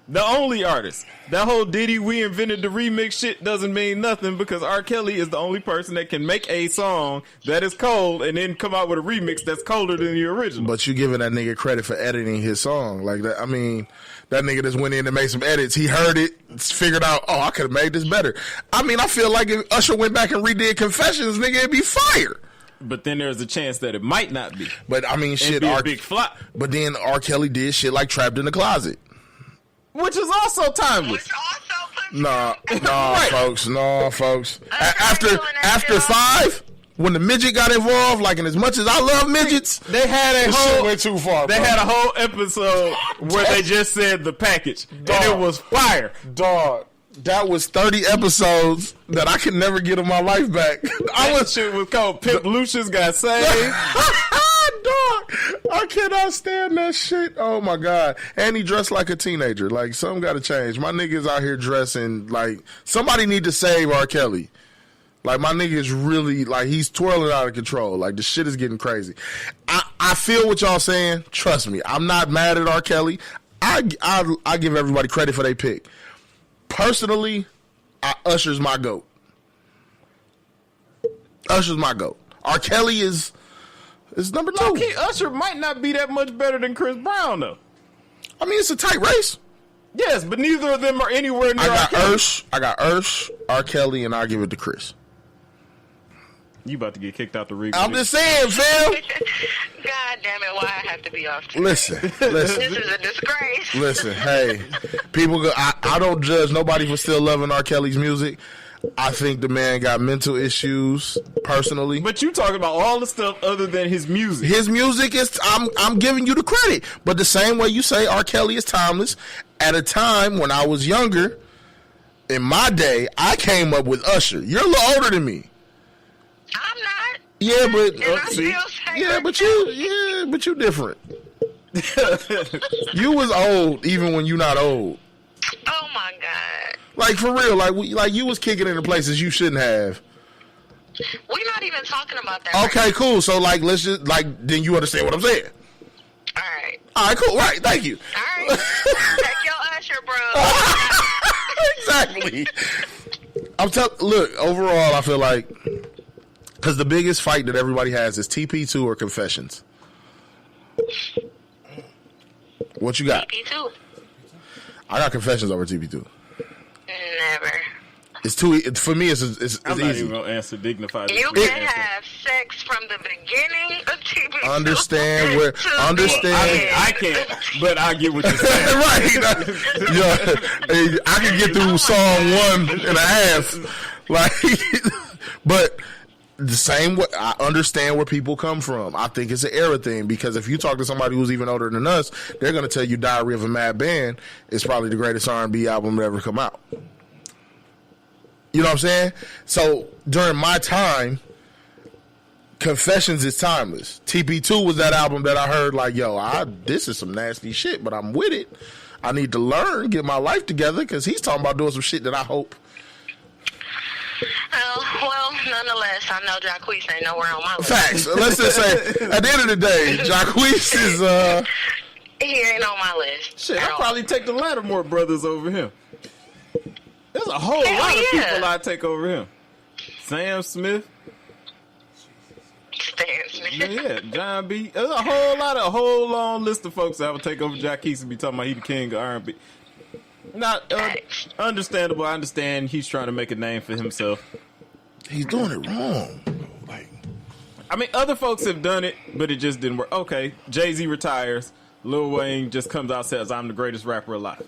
[SPEAKER 1] The only artist. That whole Diddy, we invented the remix shit doesn't mean nothing because R. Kelly is the only person that can make a song that is cold and then come out with a remix that's colder than the original.
[SPEAKER 2] But you giving that nigga credit for editing his song. Like that. I mean, that nigga just went in and made some edits. He heard it, figured out, oh, I could have made this better. I mean, I feel like if Usher went back and redid Confessions, nigga, it'd be fire.
[SPEAKER 1] But then there's a chance that it might not be.
[SPEAKER 2] But I mean, shit,
[SPEAKER 1] it'd be a big flop.
[SPEAKER 2] But then R. Kelly did shit like Trapped in the Closet.
[SPEAKER 1] Which is also timeless.
[SPEAKER 2] Nah, folks. After 5, when the midget got involved, like, and as much as I love midgets,
[SPEAKER 1] they had a whole
[SPEAKER 2] shit went too far.
[SPEAKER 1] They had a whole episode where they just said the package, and it was fire.
[SPEAKER 2] Dog, that was 30 episodes that I could never get in my life back.
[SPEAKER 1] Shit was called Pimp Lucius Got Saved.
[SPEAKER 2] Dog, I cannot stand that shit. Oh my God. And he dressed like a teenager. Like, something got to change. My niggas out here dressing like somebody need to save R. Kelly. Like, my nigga is really, like, he's twirling out of control. Like, the shit is getting crazy. I feel what y'all saying. Trust me. I'm not mad at R. Kelly. I give everybody credit for their pick. Personally, Usher's my GOAT. Usher's my GOAT. R. Kelly is number 2.
[SPEAKER 1] Okay, Usher might not be that much better than Chris Brown, though.
[SPEAKER 2] I mean, it's a tight race.
[SPEAKER 1] Yes, but neither of them are anywhere near
[SPEAKER 2] I got Ursh, R. Kelly, and I'll give it to Chris.
[SPEAKER 1] You about to get kicked out the rig.
[SPEAKER 2] I'm just saying, fam.
[SPEAKER 4] God damn it, why I have to be off today?
[SPEAKER 2] Listen.
[SPEAKER 4] This is a disgrace.
[SPEAKER 2] Listen, hey, people go, I don't judge nobody for still loving R. Kelly's music. I think the man got mental issues, personally.
[SPEAKER 1] But you talking about all the stuff other than his music.
[SPEAKER 2] His music is, I'm giving you the credit. But the same way you say R. Kelly is timeless, at a time when I was younger, in my day, I came up with Usher. You're a little older than me.
[SPEAKER 4] I'm not.
[SPEAKER 2] Yeah, but you different. You was old even when you not old.
[SPEAKER 4] Oh my God.
[SPEAKER 2] Like, for real, like you was kicking into places you shouldn't have.
[SPEAKER 4] We're not even talking about that.
[SPEAKER 2] Okay,
[SPEAKER 4] right
[SPEAKER 2] cool. So, like, let's just, like, then you understand what I'm saying.
[SPEAKER 4] All right.
[SPEAKER 2] All right, cool. Right, thank you.
[SPEAKER 4] All right. Take your Usher, bro.
[SPEAKER 2] Exactly. Look, overall, I feel like, because the biggest fight that everybody has is TP2 or Confessions. What you got?
[SPEAKER 4] TP2.
[SPEAKER 2] I got Confessions over TP2.
[SPEAKER 4] Never.
[SPEAKER 2] It's too, for me, it's
[SPEAKER 1] I'm not
[SPEAKER 2] easy.
[SPEAKER 1] even going to answer dignified.
[SPEAKER 4] You can have sex from the beginning of TP2.
[SPEAKER 2] Understand.
[SPEAKER 1] I can't, but I get what you're saying.
[SPEAKER 2] Right. Yeah, I can get through song 1.5. Like, but the same way, I understand where people come from. I think it's an era thing, because if you talk to somebody who's even older than us, they're going to tell you Diary of a Mad Band is probably the greatest R&B album to ever come out. You know what I'm saying? So during my time, Confessions is timeless. TP2 was that album that I heard like, yo, this is some nasty shit, but I'm with it. I need to learn, get my life together, because he's talking about doing some shit that I hope.
[SPEAKER 4] Well, nonetheless, I know Jacquees ain't nowhere on my list.
[SPEAKER 2] Facts. Let's just say, at the end of the day, Jacquees is,
[SPEAKER 4] he ain't on my list.
[SPEAKER 1] Shit, I'd probably take the Lattimore brothers over him. There's a whole lot of people I'd take over him. Sam Smith.
[SPEAKER 4] Stan Smith.
[SPEAKER 1] Yeah, John B. There's a whole long list of folks that would take over Jacquees and be talking about he the king of R&B. Not understandable. I understand he's trying to make a name for himself.
[SPEAKER 2] He's doing it wrong. Like,
[SPEAKER 1] I mean, other folks have done it, but it just didn't work. Okay, Jay-Z retires. Lil Wayne just comes out and says, I'm the greatest rapper alive.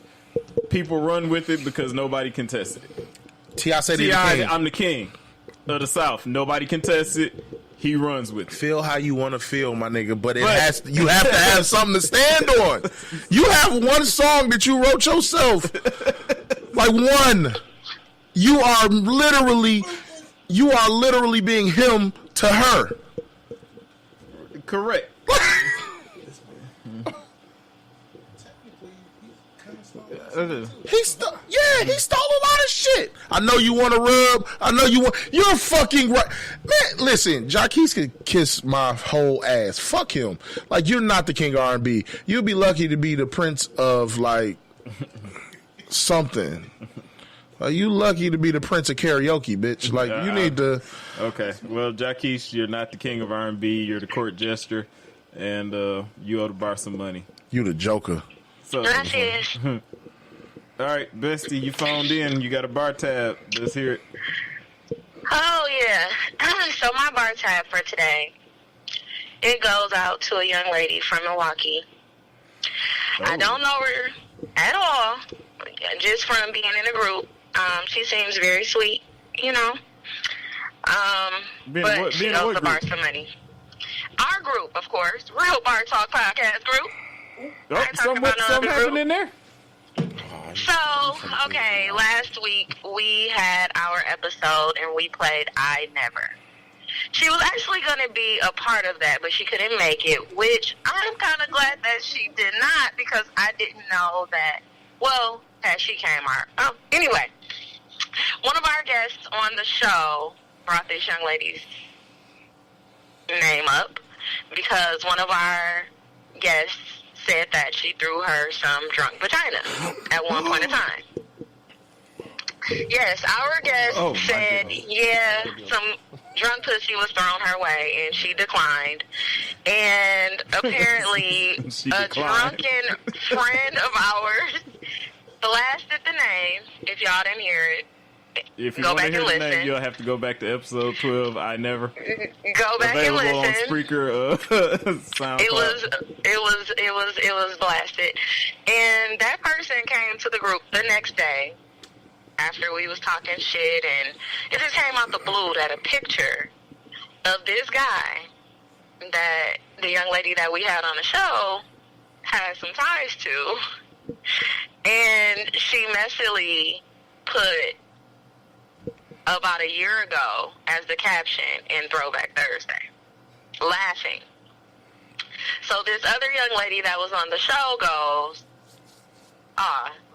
[SPEAKER 1] People run with it because nobody contested it.
[SPEAKER 2] T.I. said he's the king.
[SPEAKER 1] I'm the king of the South. Nobody contests it. He runs with it.
[SPEAKER 2] Feel how you want to feel, my nigga, but you have to have something to stand on. You have one song that you wrote yourself. Like, one. You are literally being him to her.
[SPEAKER 1] Correct.
[SPEAKER 2] He stole a lot of shit. I know you want to rub. You're fucking right. Man, listen, Jacquees could kiss my whole ass. Fuck him. Like, you're not the king of R&B. You'd be lucky to be the prince of, like, something. You lucky to be the prince of karaoke, bitch. Like, you need to.
[SPEAKER 1] Okay. Well, Jacquees, you're not the king of R&B. You're the court jester, and you owe the bar some money.
[SPEAKER 2] You the Joker.
[SPEAKER 1] So,
[SPEAKER 4] That's it.
[SPEAKER 1] all right, Bestie, you phoned in. You got a bar tab. Let's hear it.
[SPEAKER 4] Oh, yeah. So my bar tab for today, it goes out to a young lady from Milwaukee.
[SPEAKER 1] Oh.
[SPEAKER 4] I don't know her at all, just from being in a group. She seems very sweet, you know. But she owes the bar some money. Our group, of course, Real Bar Talk Podcast group.
[SPEAKER 1] Oh, something happened in there?
[SPEAKER 4] So, okay, last week we had our episode and we played I Never. She was actually going to be a part of that, but she couldn't make it, which I'm kind of glad that she did not, because I didn't know that, well, that she came out. Anyway, one of our guests on the show brought this young lady's name up because one of our guests said that she threw her some drunk vagina at one point in time. Yes, our guest said, yeah, some drunk pussy was thrown her way, and she declined. And apparently, a drunken friend of ours blasted the name. If y'all didn't hear it,
[SPEAKER 1] if you
[SPEAKER 4] go
[SPEAKER 1] want to
[SPEAKER 4] back
[SPEAKER 1] hear
[SPEAKER 4] and
[SPEAKER 1] the
[SPEAKER 4] listen.
[SPEAKER 1] name, you'll have to go back to episode 12. I never.
[SPEAKER 4] Go back
[SPEAKER 1] Available
[SPEAKER 4] and
[SPEAKER 1] on
[SPEAKER 4] listen.
[SPEAKER 1] Spreaker, SoundCloud.
[SPEAKER 4] It was blasted. And that person came to the group the next day after we was talking shit, and it just came out the blue that a picture of this guy that the young lady that we had on the show had some ties to, and she messily put about a year ago as the caption in Throwback Thursday, laughing. So this other young lady that was on the show goes,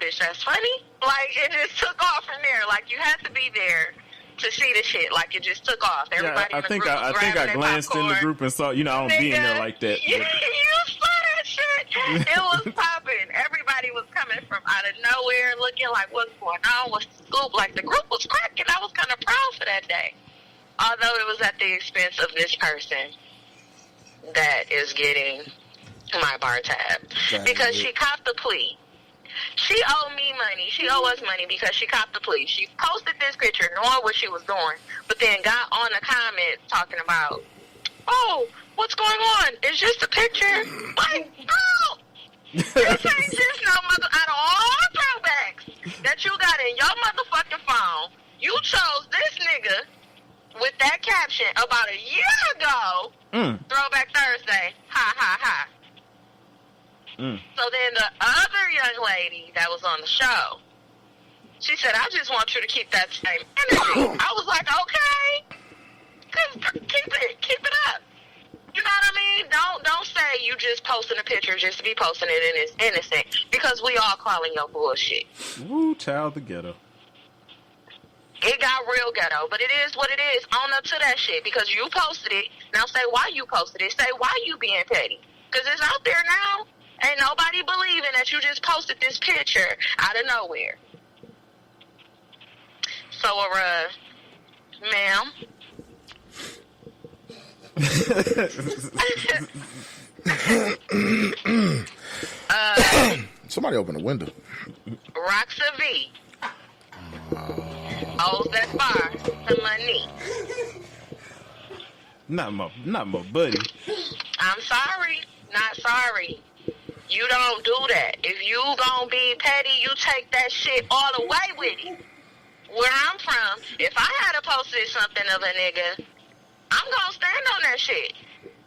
[SPEAKER 4] bitch, that's funny? Like, it just took off from there. Like, you had to be there to see the shit. Like, it just took off. Everybody
[SPEAKER 1] I
[SPEAKER 4] in the
[SPEAKER 1] think
[SPEAKER 4] group
[SPEAKER 1] I
[SPEAKER 4] was
[SPEAKER 1] think I
[SPEAKER 4] grabbing their
[SPEAKER 1] glanced in the
[SPEAKER 4] popcorn.
[SPEAKER 1] group and saw. I don't be in there like that.
[SPEAKER 4] You saw that shit. It was popping. Everybody was coming from out of nowhere looking like, what's going on? What's the scoop? Like, the group was cracking. I was kind of proud for that day. Although it was at the expense of this person that is getting my bar tab. Because she copped the plea. She owed me money. She owed us money because she copped the plea. She posted this picture knowing what she was doing, but then got on the comments talking about, oh, what's going on? It's just a picture. Like, girl, this ain't just no mother. Out of all the throwbacks that you got in your motherfucking phone, you chose this nigga with that caption about a year ago. Throwback Thursday. Ha, ha, ha. So then the other young lady that was on the show, she said, I just want you to keep that same energy. I was like, okay. Keep it up. You know what I mean? Don't say you just posting a picture just to be posting it and it's innocent, because we all calling your bullshit.
[SPEAKER 1] Woo, child, the ghetto.
[SPEAKER 4] It got real ghetto, but it is what it is. Own up to that shit, because you posted it. Now say why you posted it. Say why you being petty. Because it's out there now. Ain't nobody believing that you just posted this picture out of nowhere. So, ma'am.
[SPEAKER 2] Somebody open the window.
[SPEAKER 4] Roxa V. Owes that bar some money.
[SPEAKER 1] Not my buddy.
[SPEAKER 4] I'm sorry. Not sorry. You don't do that. If you gonna be petty, you take that shit all the way with it. Where I'm from, if I had posted something of a nigga, I'm gonna stand on that shit.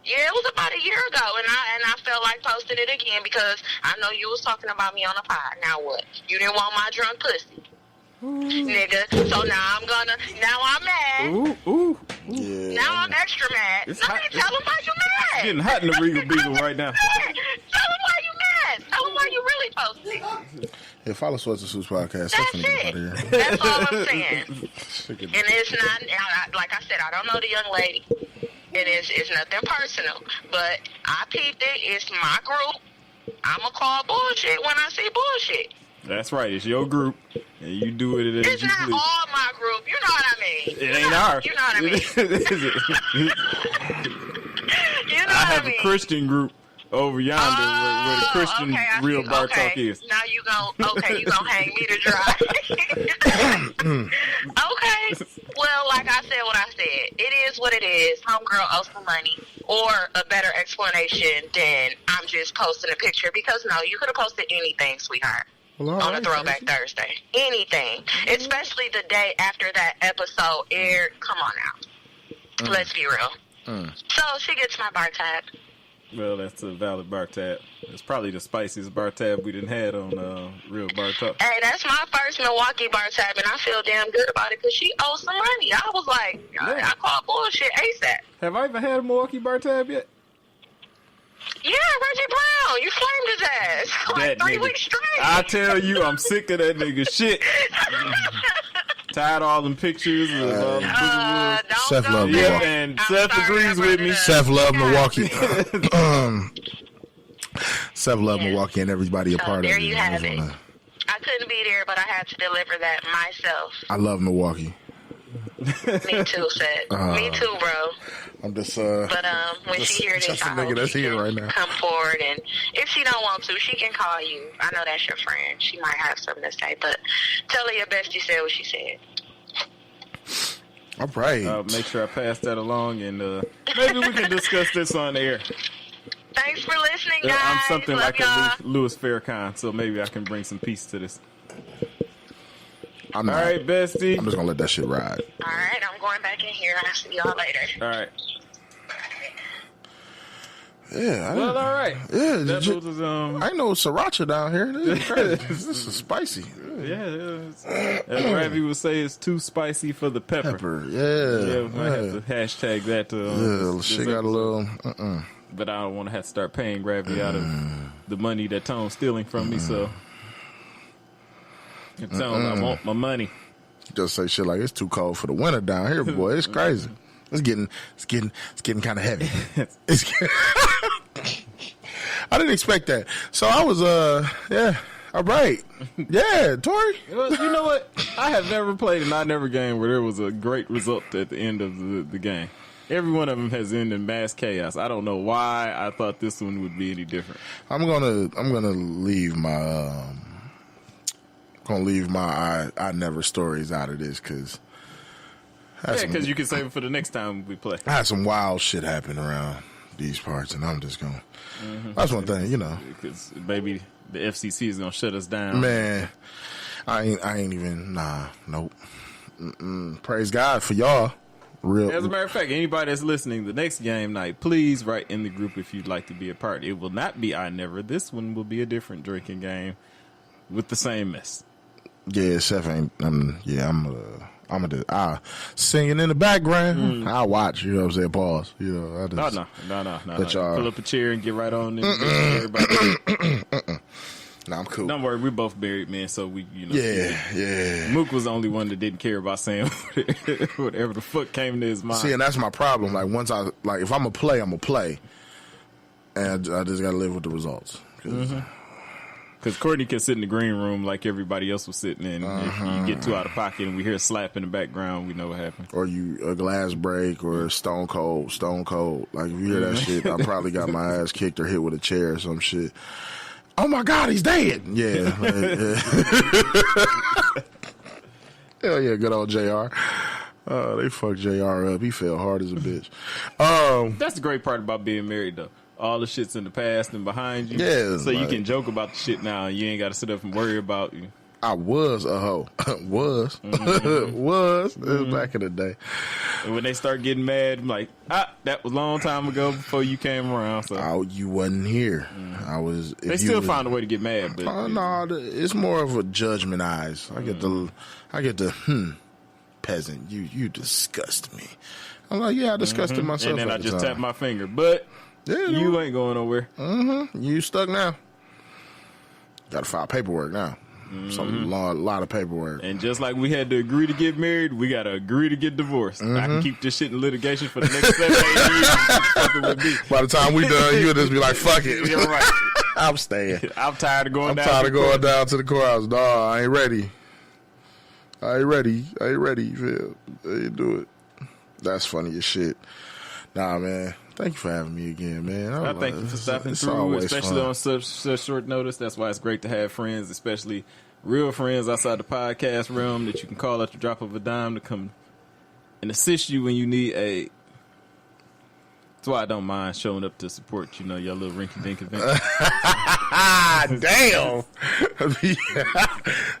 [SPEAKER 4] Yeah, it was about a year ago, and I felt like posting it again because I know you was talking about me on the pod. Now what? You didn't want my drunk pussy, nigga. So now I'm mad.
[SPEAKER 1] Ooh.
[SPEAKER 2] Yeah.
[SPEAKER 4] Now I'm extra mad.
[SPEAKER 1] It's
[SPEAKER 4] Let
[SPEAKER 1] hot.
[SPEAKER 4] me tell him why you mad.
[SPEAKER 1] It's getting hot in the Regal Beagle right now.
[SPEAKER 4] Tell him why you mad. Tell him why you really posted.
[SPEAKER 2] Yeah, follow Sweats and Suits podcast.
[SPEAKER 4] That's it. That's all I'm saying.
[SPEAKER 2] It.
[SPEAKER 4] And it's not, like I said, I don't know the young lady. And it's nothing personal. But I peeped it. It's my group. I'm going to call bullshit when I see bullshit.
[SPEAKER 1] That's right. It's your group, and you do it as
[SPEAKER 4] It's
[SPEAKER 1] you
[SPEAKER 4] not
[SPEAKER 1] please.
[SPEAKER 4] all my group. You know what I mean.
[SPEAKER 1] It ain't ours.
[SPEAKER 4] You know what I mean.
[SPEAKER 1] Is it?
[SPEAKER 4] You know
[SPEAKER 1] I
[SPEAKER 4] what
[SPEAKER 1] have
[SPEAKER 4] I mean.
[SPEAKER 1] a Christian group over yonder where the Christian
[SPEAKER 4] okay, I
[SPEAKER 1] real
[SPEAKER 4] see.
[SPEAKER 1] bar
[SPEAKER 4] Okay.
[SPEAKER 1] talk is.
[SPEAKER 4] Now you gonna hang me to dry. Okay. Well, like I said what I said. It is what it is. Homegirl owes some money. Or a better explanation than I'm just posting a picture, because no, you could have posted anything, sweetheart.
[SPEAKER 2] Well,
[SPEAKER 4] On a Throwback Thursday. Anything. Especially the day after that episode aired. Come on now. Let's be real. So she gets my bar tab.
[SPEAKER 1] Well, that's a valid bar tab. It's probably the spiciest bar tab we done had on Real Bar Talk.
[SPEAKER 4] Hey, that's my first Milwaukee bar tab, and I feel damn good about it because she owes some money. I was like, I call bullshit ASAP.
[SPEAKER 1] Have I even had a Milwaukee bar tab yet?
[SPEAKER 4] Yeah, Reggie Brown, you flamed his ass like
[SPEAKER 1] That
[SPEAKER 4] 3
[SPEAKER 1] nigga.
[SPEAKER 4] weeks straight.
[SPEAKER 1] I tell you, I'm sick of that nigga shit. Tired of all them pictures. Of all them
[SPEAKER 4] Don't
[SPEAKER 2] Seth
[SPEAKER 4] go
[SPEAKER 2] love
[SPEAKER 4] there.
[SPEAKER 2] Milwaukee.
[SPEAKER 1] And
[SPEAKER 4] I'm
[SPEAKER 1] Seth
[SPEAKER 4] sorry
[SPEAKER 1] agrees
[SPEAKER 4] I
[SPEAKER 1] with
[SPEAKER 4] brought
[SPEAKER 1] me.
[SPEAKER 4] it up.
[SPEAKER 2] Seth love
[SPEAKER 4] God.
[SPEAKER 2] Milwaukee. Seth love
[SPEAKER 4] Yeah.
[SPEAKER 2] Milwaukee and everybody a
[SPEAKER 4] So
[SPEAKER 2] part of
[SPEAKER 4] there
[SPEAKER 2] it.
[SPEAKER 4] you
[SPEAKER 2] I
[SPEAKER 4] have
[SPEAKER 2] just
[SPEAKER 4] it.
[SPEAKER 2] wanna-
[SPEAKER 4] I couldn't be there, but I had to deliver that myself.
[SPEAKER 2] I love Milwaukee.
[SPEAKER 4] Me too, Seth. Me too, bro.
[SPEAKER 2] I'm just
[SPEAKER 4] But when she hears this,
[SPEAKER 2] just a
[SPEAKER 4] I
[SPEAKER 2] nigga
[SPEAKER 4] hope
[SPEAKER 2] that's
[SPEAKER 4] she
[SPEAKER 2] here
[SPEAKER 4] can
[SPEAKER 2] right now.
[SPEAKER 4] come forward. And if she don't want to, she can call you. I know that's your friend. She might have something to say, but tell her your bestie said what she said.
[SPEAKER 2] All right.
[SPEAKER 1] Make sure I pass that along, and maybe we can discuss this on air.
[SPEAKER 4] Thanks for listening, guys.
[SPEAKER 1] I'm something
[SPEAKER 4] Love
[SPEAKER 1] like
[SPEAKER 4] y'all.
[SPEAKER 1] a Louis Farrakhan, so maybe I can bring some peace to this.
[SPEAKER 2] I'm
[SPEAKER 1] All
[SPEAKER 2] not.
[SPEAKER 1] right, bestie.
[SPEAKER 2] I'm just gonna let that shit ride.
[SPEAKER 4] All right, I'm going back in here. I'll see y'all later.
[SPEAKER 1] All right.
[SPEAKER 2] Yeah.
[SPEAKER 1] Well, all right.
[SPEAKER 2] Yeah.
[SPEAKER 1] That
[SPEAKER 2] I
[SPEAKER 1] was
[SPEAKER 2] ain't know sriracha down here. This is crazy. This is spicy.
[SPEAKER 1] As Ravi would say, it's too spicy for the pepper.
[SPEAKER 2] Pepper.
[SPEAKER 1] Yeah,
[SPEAKER 2] Yeah.
[SPEAKER 1] we might have to hashtag that.
[SPEAKER 2] Yeah. Shit got a little.
[SPEAKER 1] But I don't want to have to start paying Ravi out of the money that Tone's stealing from me. So, Tone, I want my money.
[SPEAKER 2] Just say shit like it's too cold for the winter down here, boy. It's crazy. It's getting kind of heavy. I didn't expect that. So I was yeah. All right. Yeah, Tori.
[SPEAKER 1] Well, you know what? I have never played an I never game where there was a great result at the end of the game. Every one of them has ended in mass chaos. I don't know why I thought this one would be any different.
[SPEAKER 2] I'm gonna leave my I never stories out of this because
[SPEAKER 1] Because you can save it for the next time we play.
[SPEAKER 2] I had some wild shit happen around these parts, and I'm just gonna. That's one thing, you know.
[SPEAKER 1] Because maybe the FCC is gonna shut us down.
[SPEAKER 2] Man, I ain't even nope. Praise God for y'all. Real.
[SPEAKER 1] As a matter of fact, anybody that's listening, the next game night, please write in the group if you'd like to be a part. It will not be I Never. This one will be a different drinking game with the same mess.
[SPEAKER 2] Yeah, Seth ain't. I'm singing in the background. I'll watch. You know what I'm saying? Pause. You know.
[SPEAKER 1] No.
[SPEAKER 2] But y'all-
[SPEAKER 1] Pull up a chair and get right on in. Everybody.
[SPEAKER 2] Nah, I'm cool.
[SPEAKER 1] Don't worry, we're both married men, so we,
[SPEAKER 2] Yeah.
[SPEAKER 1] Mook was the only one that didn't care about saying whatever the fuck came to his mind.
[SPEAKER 2] See, and that's my problem. Like if I'm gonna play, I'm gonna play, and I just gotta live with the results.
[SPEAKER 1] Because Courtney can sit in the green room like everybody else was sitting in. If you get too out of pocket and we hear a slap in the background, we know what happened.
[SPEAKER 2] Or a glass break, or stone cold. Like if you hear that shit, I probably got my ass kicked or hit with a chair or some shit. Oh my God, he's dead! Yeah. Hell yeah, good old JR. They fucked JR up. He fell hard as a bitch.
[SPEAKER 1] That's the great part about being married, though. All the shit's in the past and behind you.
[SPEAKER 2] Yeah,
[SPEAKER 1] so you
[SPEAKER 2] like-
[SPEAKER 1] can joke about the shit now and you ain't got to sit up and worry about you.
[SPEAKER 2] I was a hoe. was. Was. It was back in the day.
[SPEAKER 1] And when they start getting mad, I'm like, that was a long time ago before you came around. So
[SPEAKER 2] You wasn't here. I was.
[SPEAKER 1] they still find a way to get mad, but
[SPEAKER 2] No, it's more of a judgment eyes. I get the peasant. You disgust me. I'm like, yeah, I disgusted myself.
[SPEAKER 1] and then
[SPEAKER 2] at
[SPEAKER 1] I
[SPEAKER 2] the
[SPEAKER 1] just
[SPEAKER 2] time.
[SPEAKER 1] tap my finger. But
[SPEAKER 2] Yeah,
[SPEAKER 1] you ain't going nowhere.
[SPEAKER 2] You stuck now. Got to file paperwork now. Some lot of paperwork.
[SPEAKER 1] And just like we had to agree to get married, we got to agree to get divorced. I can keep this shit in litigation for the next 7 8 years. Fucking with me.
[SPEAKER 2] By the time we done, you'll just be like, fuck it.
[SPEAKER 1] You're right.
[SPEAKER 2] I'm staying.
[SPEAKER 1] I'm tired of going
[SPEAKER 2] I'm
[SPEAKER 1] down.
[SPEAKER 2] tired
[SPEAKER 1] to
[SPEAKER 2] of going
[SPEAKER 1] court.
[SPEAKER 2] down to the courthouse. Nah, I ain't ready. Phil. You do it. That's funny as shit. Nah, man. Thank you for having me again, man.
[SPEAKER 1] I thank you for stopping through,
[SPEAKER 2] always
[SPEAKER 1] especially
[SPEAKER 2] fun.
[SPEAKER 1] on such short notice. That's why it's great to have friends, especially real friends outside the podcast realm that you can call at the drop of a dime to come and assist you when you need aid. That's why I don't mind showing up to support, your little rinky-dink event.
[SPEAKER 2] Damn.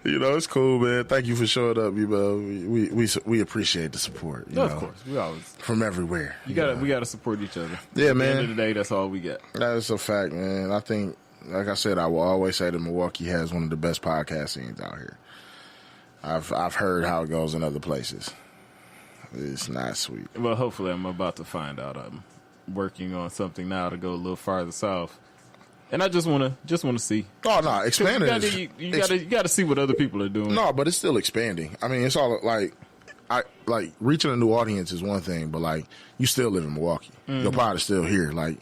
[SPEAKER 2] You know, it's cool, man. Thank you for showing up. You know, we appreciate the support. You know,
[SPEAKER 1] of course, we always
[SPEAKER 2] from everywhere.
[SPEAKER 1] we gotta support each other.
[SPEAKER 2] Yeah,
[SPEAKER 1] At
[SPEAKER 2] man.
[SPEAKER 1] the end of the day, that's all we got.
[SPEAKER 2] That is a fact, man. I think, like I said, I will always say that Milwaukee has one of the best podcast scenes out here. I've heard how it goes in other places. It's not sweet.
[SPEAKER 1] Well, hopefully, I'm about to find out. I'm working on something now to go a little farther south, and I just want to see.
[SPEAKER 2] Oh no, expanding.
[SPEAKER 1] You gotta see what other people are doing.
[SPEAKER 2] No, but it's still expanding. I mean, it's all like, reaching a new audience is one thing, but like you still live in Milwaukee. Your pod is still here. Like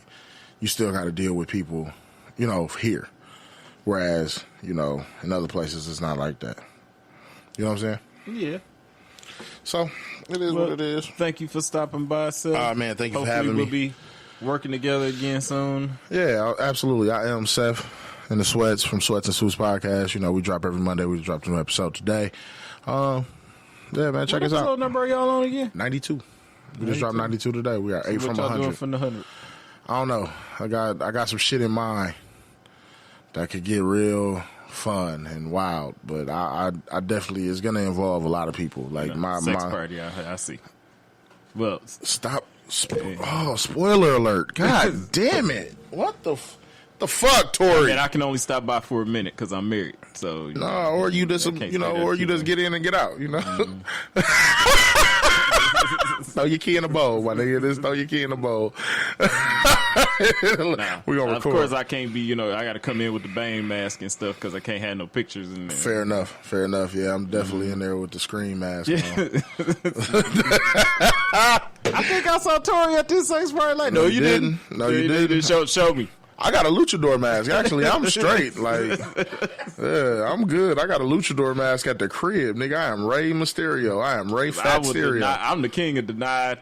[SPEAKER 2] you still got to deal with people, you know, here. Whereas, you know, in other places, it's not like that. You know what I'm saying?
[SPEAKER 1] Yeah.
[SPEAKER 2] So it is what it is.
[SPEAKER 1] Thank you for stopping by, Seth.
[SPEAKER 2] Man, thank you for
[SPEAKER 1] Hopefully
[SPEAKER 2] having me.
[SPEAKER 1] We'll be working together again soon.
[SPEAKER 2] Yeah, absolutely. I am Seth in the Sweats from Sweats and Suits podcast. You know, we drop every Monday. We dropped a new episode today. Yeah, man, check us
[SPEAKER 1] What
[SPEAKER 2] out.
[SPEAKER 1] episode number are y'all on again?
[SPEAKER 2] 92. We just dropped 92 today. We are 8
[SPEAKER 1] What
[SPEAKER 2] from
[SPEAKER 1] y'all
[SPEAKER 2] 100.
[SPEAKER 1] doing from the 100?
[SPEAKER 2] I don't know. I got some shit in mind that could get real fun and wild, but I definitely is gonna involve a lot of people. Like my
[SPEAKER 1] sex party. I see. Well,
[SPEAKER 2] stop. Spoiler alert! God damn it! What the fuck, Tori?
[SPEAKER 1] I can only stop by for a minute because I'm married. So
[SPEAKER 2] No, or you just
[SPEAKER 1] can't
[SPEAKER 2] you know,
[SPEAKER 1] say that
[SPEAKER 2] or you
[SPEAKER 1] shit.
[SPEAKER 2] just get in and get out. You know. Throw your key in the bowl, my nigga. Just throw your key in the bowl.
[SPEAKER 1] Nah,
[SPEAKER 2] We gonna record.
[SPEAKER 1] Of course, I can't be. You know, I got to come in with the Bane mask and stuff because I can't have no pictures in there.
[SPEAKER 2] Fair enough. Yeah, I'm definitely in there with the scream mask on.
[SPEAKER 1] I think I saw Tori at this sex party. Like, no, you didn't.
[SPEAKER 2] No, you didn't.
[SPEAKER 1] Show me.
[SPEAKER 2] I got a luchador mask. Actually, I'm straight. Like, yeah, I'm good. I got a luchador mask at the crib, nigga. I am Rey Mysterio. I am Rey Fat Mysterio.
[SPEAKER 1] I'm the king of die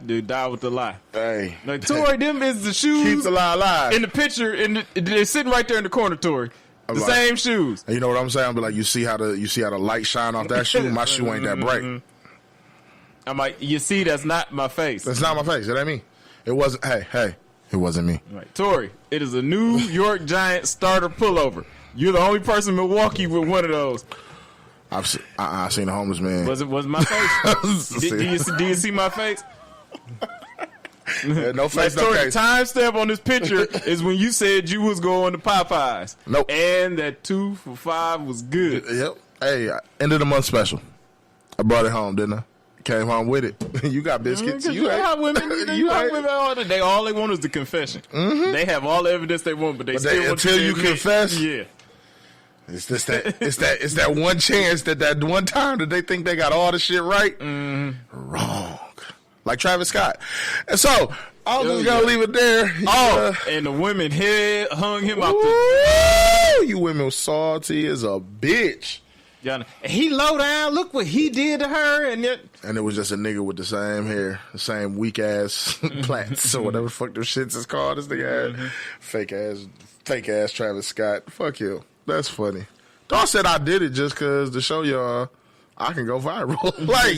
[SPEAKER 1] with the lie.
[SPEAKER 2] Hey,
[SPEAKER 1] Like, Tori, them is the shoes.
[SPEAKER 2] keep the lie alive.
[SPEAKER 1] In the picture, they're sitting right there in the corner, Tori. The
[SPEAKER 2] like-
[SPEAKER 1] same shoes.
[SPEAKER 2] And you know what I'm saying? But like, you see how the light shine off that shoe. My shoe ain't that bright.
[SPEAKER 1] I'm like, you see, that's not my face.
[SPEAKER 2] That's not my face. It ain't me. It wasn't. Hey, it wasn't me.
[SPEAKER 1] Right. Tori, it is a New York Giants starter pullover. You're the only person in Milwaukee with one of those.
[SPEAKER 2] I've seen a homeless man.
[SPEAKER 1] Was my face? do you see my face?
[SPEAKER 2] Yeah, no face,
[SPEAKER 1] Like,
[SPEAKER 2] no
[SPEAKER 1] Tori, the
[SPEAKER 2] case.
[SPEAKER 1] timestamp on this picture is when you said you was going to Popeyes.
[SPEAKER 2] Nope.
[SPEAKER 1] And that 2 for $5 was good.
[SPEAKER 2] Yep. Hey, end of the month special. I brought it home, didn't I? Came home with it. You got biscuits.
[SPEAKER 1] You
[SPEAKER 2] ate.
[SPEAKER 1] have women.
[SPEAKER 2] You ate.
[SPEAKER 1] All they want is the confession. Mm-hmm. They have all the evidence they want, but still want
[SPEAKER 2] until you
[SPEAKER 1] to admit,
[SPEAKER 2] confess.
[SPEAKER 1] Yeah.
[SPEAKER 2] It's just that it's that one chance that one time that they think they got all the shit right. Mm-hmm. Wrong. Like Travis Scott. And so I'm just gonna leave it there.
[SPEAKER 1] And the women hung him out
[SPEAKER 2] Woo! You women was salty as a bitch.
[SPEAKER 1] and he low down. Look what he did to her, and yet
[SPEAKER 2] And it was just a nigga with the same hair, the same weak ass plaits or whatever the fuck them shits is called. This nigga had fake ass Travis Scott. Fuck you. That's funny. Dawg said I did it just cause to show y'all I can go viral. Like,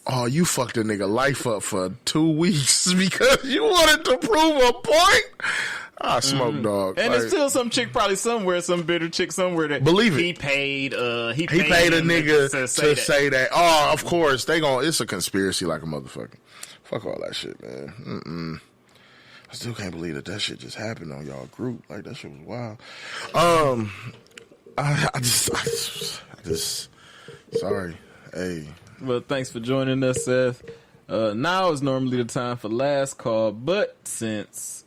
[SPEAKER 2] oh, you fucked a nigga life up for 2 weeks because you wanted to prove a point. I smoke, dog.
[SPEAKER 1] and
[SPEAKER 2] Like,
[SPEAKER 1] there's still some chick probably somewhere, some bitter chick somewhere that
[SPEAKER 2] Believe it.
[SPEAKER 1] He paid a
[SPEAKER 2] a nigga
[SPEAKER 1] to
[SPEAKER 2] say that. Oh, of course it's a conspiracy like a motherfucker. Fuck all that shit, man. I still can't believe that shit just happened on y'all group. Like, that shit was wild. I just sorry. Hey,
[SPEAKER 1] Well, thanks for joining us, Seth. Now is normally the time for last call, but since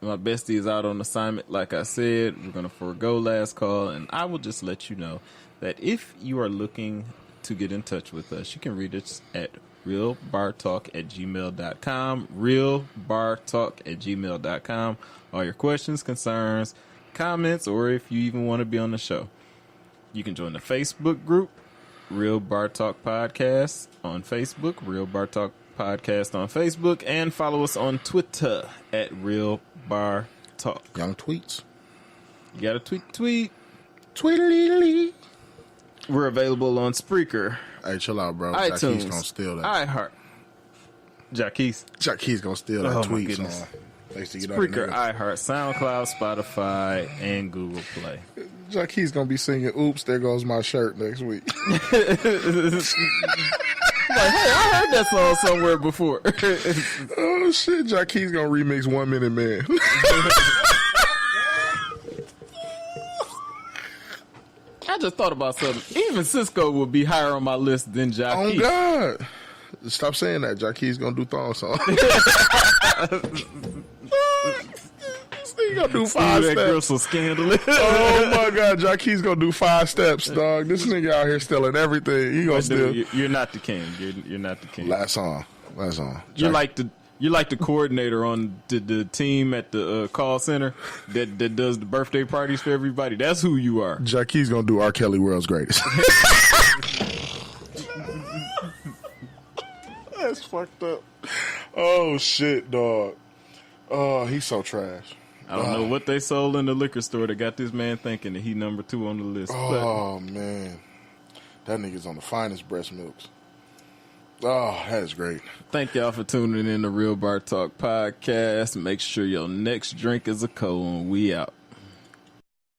[SPEAKER 1] my bestie is out on assignment, like I said, we're going to forego last call, and I will just let you know that if you are looking to get in touch with us, you can reach us at realbartalk@gmail.com, realbartalk@gmail.com. All your questions, concerns, comments, or if you even want to be on the show. You can join the Facebook group, Real Bar Talk Podcast on Facebook, Real Bar Talk Podcast on Facebook, and follow us on Twitter at Real Bar Talk.
[SPEAKER 2] young tweets.
[SPEAKER 1] You got a tweet.
[SPEAKER 2] Tweedledee.
[SPEAKER 1] We're available on Spreaker,
[SPEAKER 2] Hey, chill out, bro.
[SPEAKER 1] iTunes,
[SPEAKER 2] Jacquees gonna steal that.
[SPEAKER 1] iHeart, Jacquees.
[SPEAKER 2] Jacquees gonna steal that
[SPEAKER 1] Oh, my
[SPEAKER 2] tweet
[SPEAKER 1] goodness.
[SPEAKER 2] song. I used to get on the
[SPEAKER 1] Spreaker,
[SPEAKER 2] nigga.
[SPEAKER 1] iHeart, SoundCloud, Spotify, and Google Play.
[SPEAKER 2] Jacquees gonna be singing "Oops, There Goes My Shirt" next week.
[SPEAKER 1] Like, hey, I heard that song somewhere before.
[SPEAKER 2] Oh shit, Jacquees gonna remix 1 Minute Man.
[SPEAKER 1] I just thought about something. Even Cisco would be higher on my list than
[SPEAKER 2] Oh
[SPEAKER 1] Jacquees.
[SPEAKER 2] God! Stop saying that. Jacquees gonna do thong song. This nigga gonna do 5
[SPEAKER 1] That girl
[SPEAKER 2] steps.
[SPEAKER 1] so scandalous.
[SPEAKER 2] Oh my God, Jacquees gonna do 5 steps, dog. This nigga out here stealing everything. He gonna steal.
[SPEAKER 1] Dude, you're not the king. You're not the king.
[SPEAKER 2] Last song.
[SPEAKER 1] You're like the coordinator on the team at the call center that does the birthday parties for everybody. That's who you are.
[SPEAKER 2] Jacquees gonna do R. Kelly World's Greatest. That's fucked up. Oh shit, dog. Oh, he's so trash.
[SPEAKER 1] I don't know what they sold in the liquor store that got this man thinking that he number 2 on the list.
[SPEAKER 2] Oh man, that nigga's on the finest breast milks. Oh, that is great.
[SPEAKER 1] Thank y'all for tuning in to Real Bar Talk Podcast. Make sure your next drink is a cold one. We out.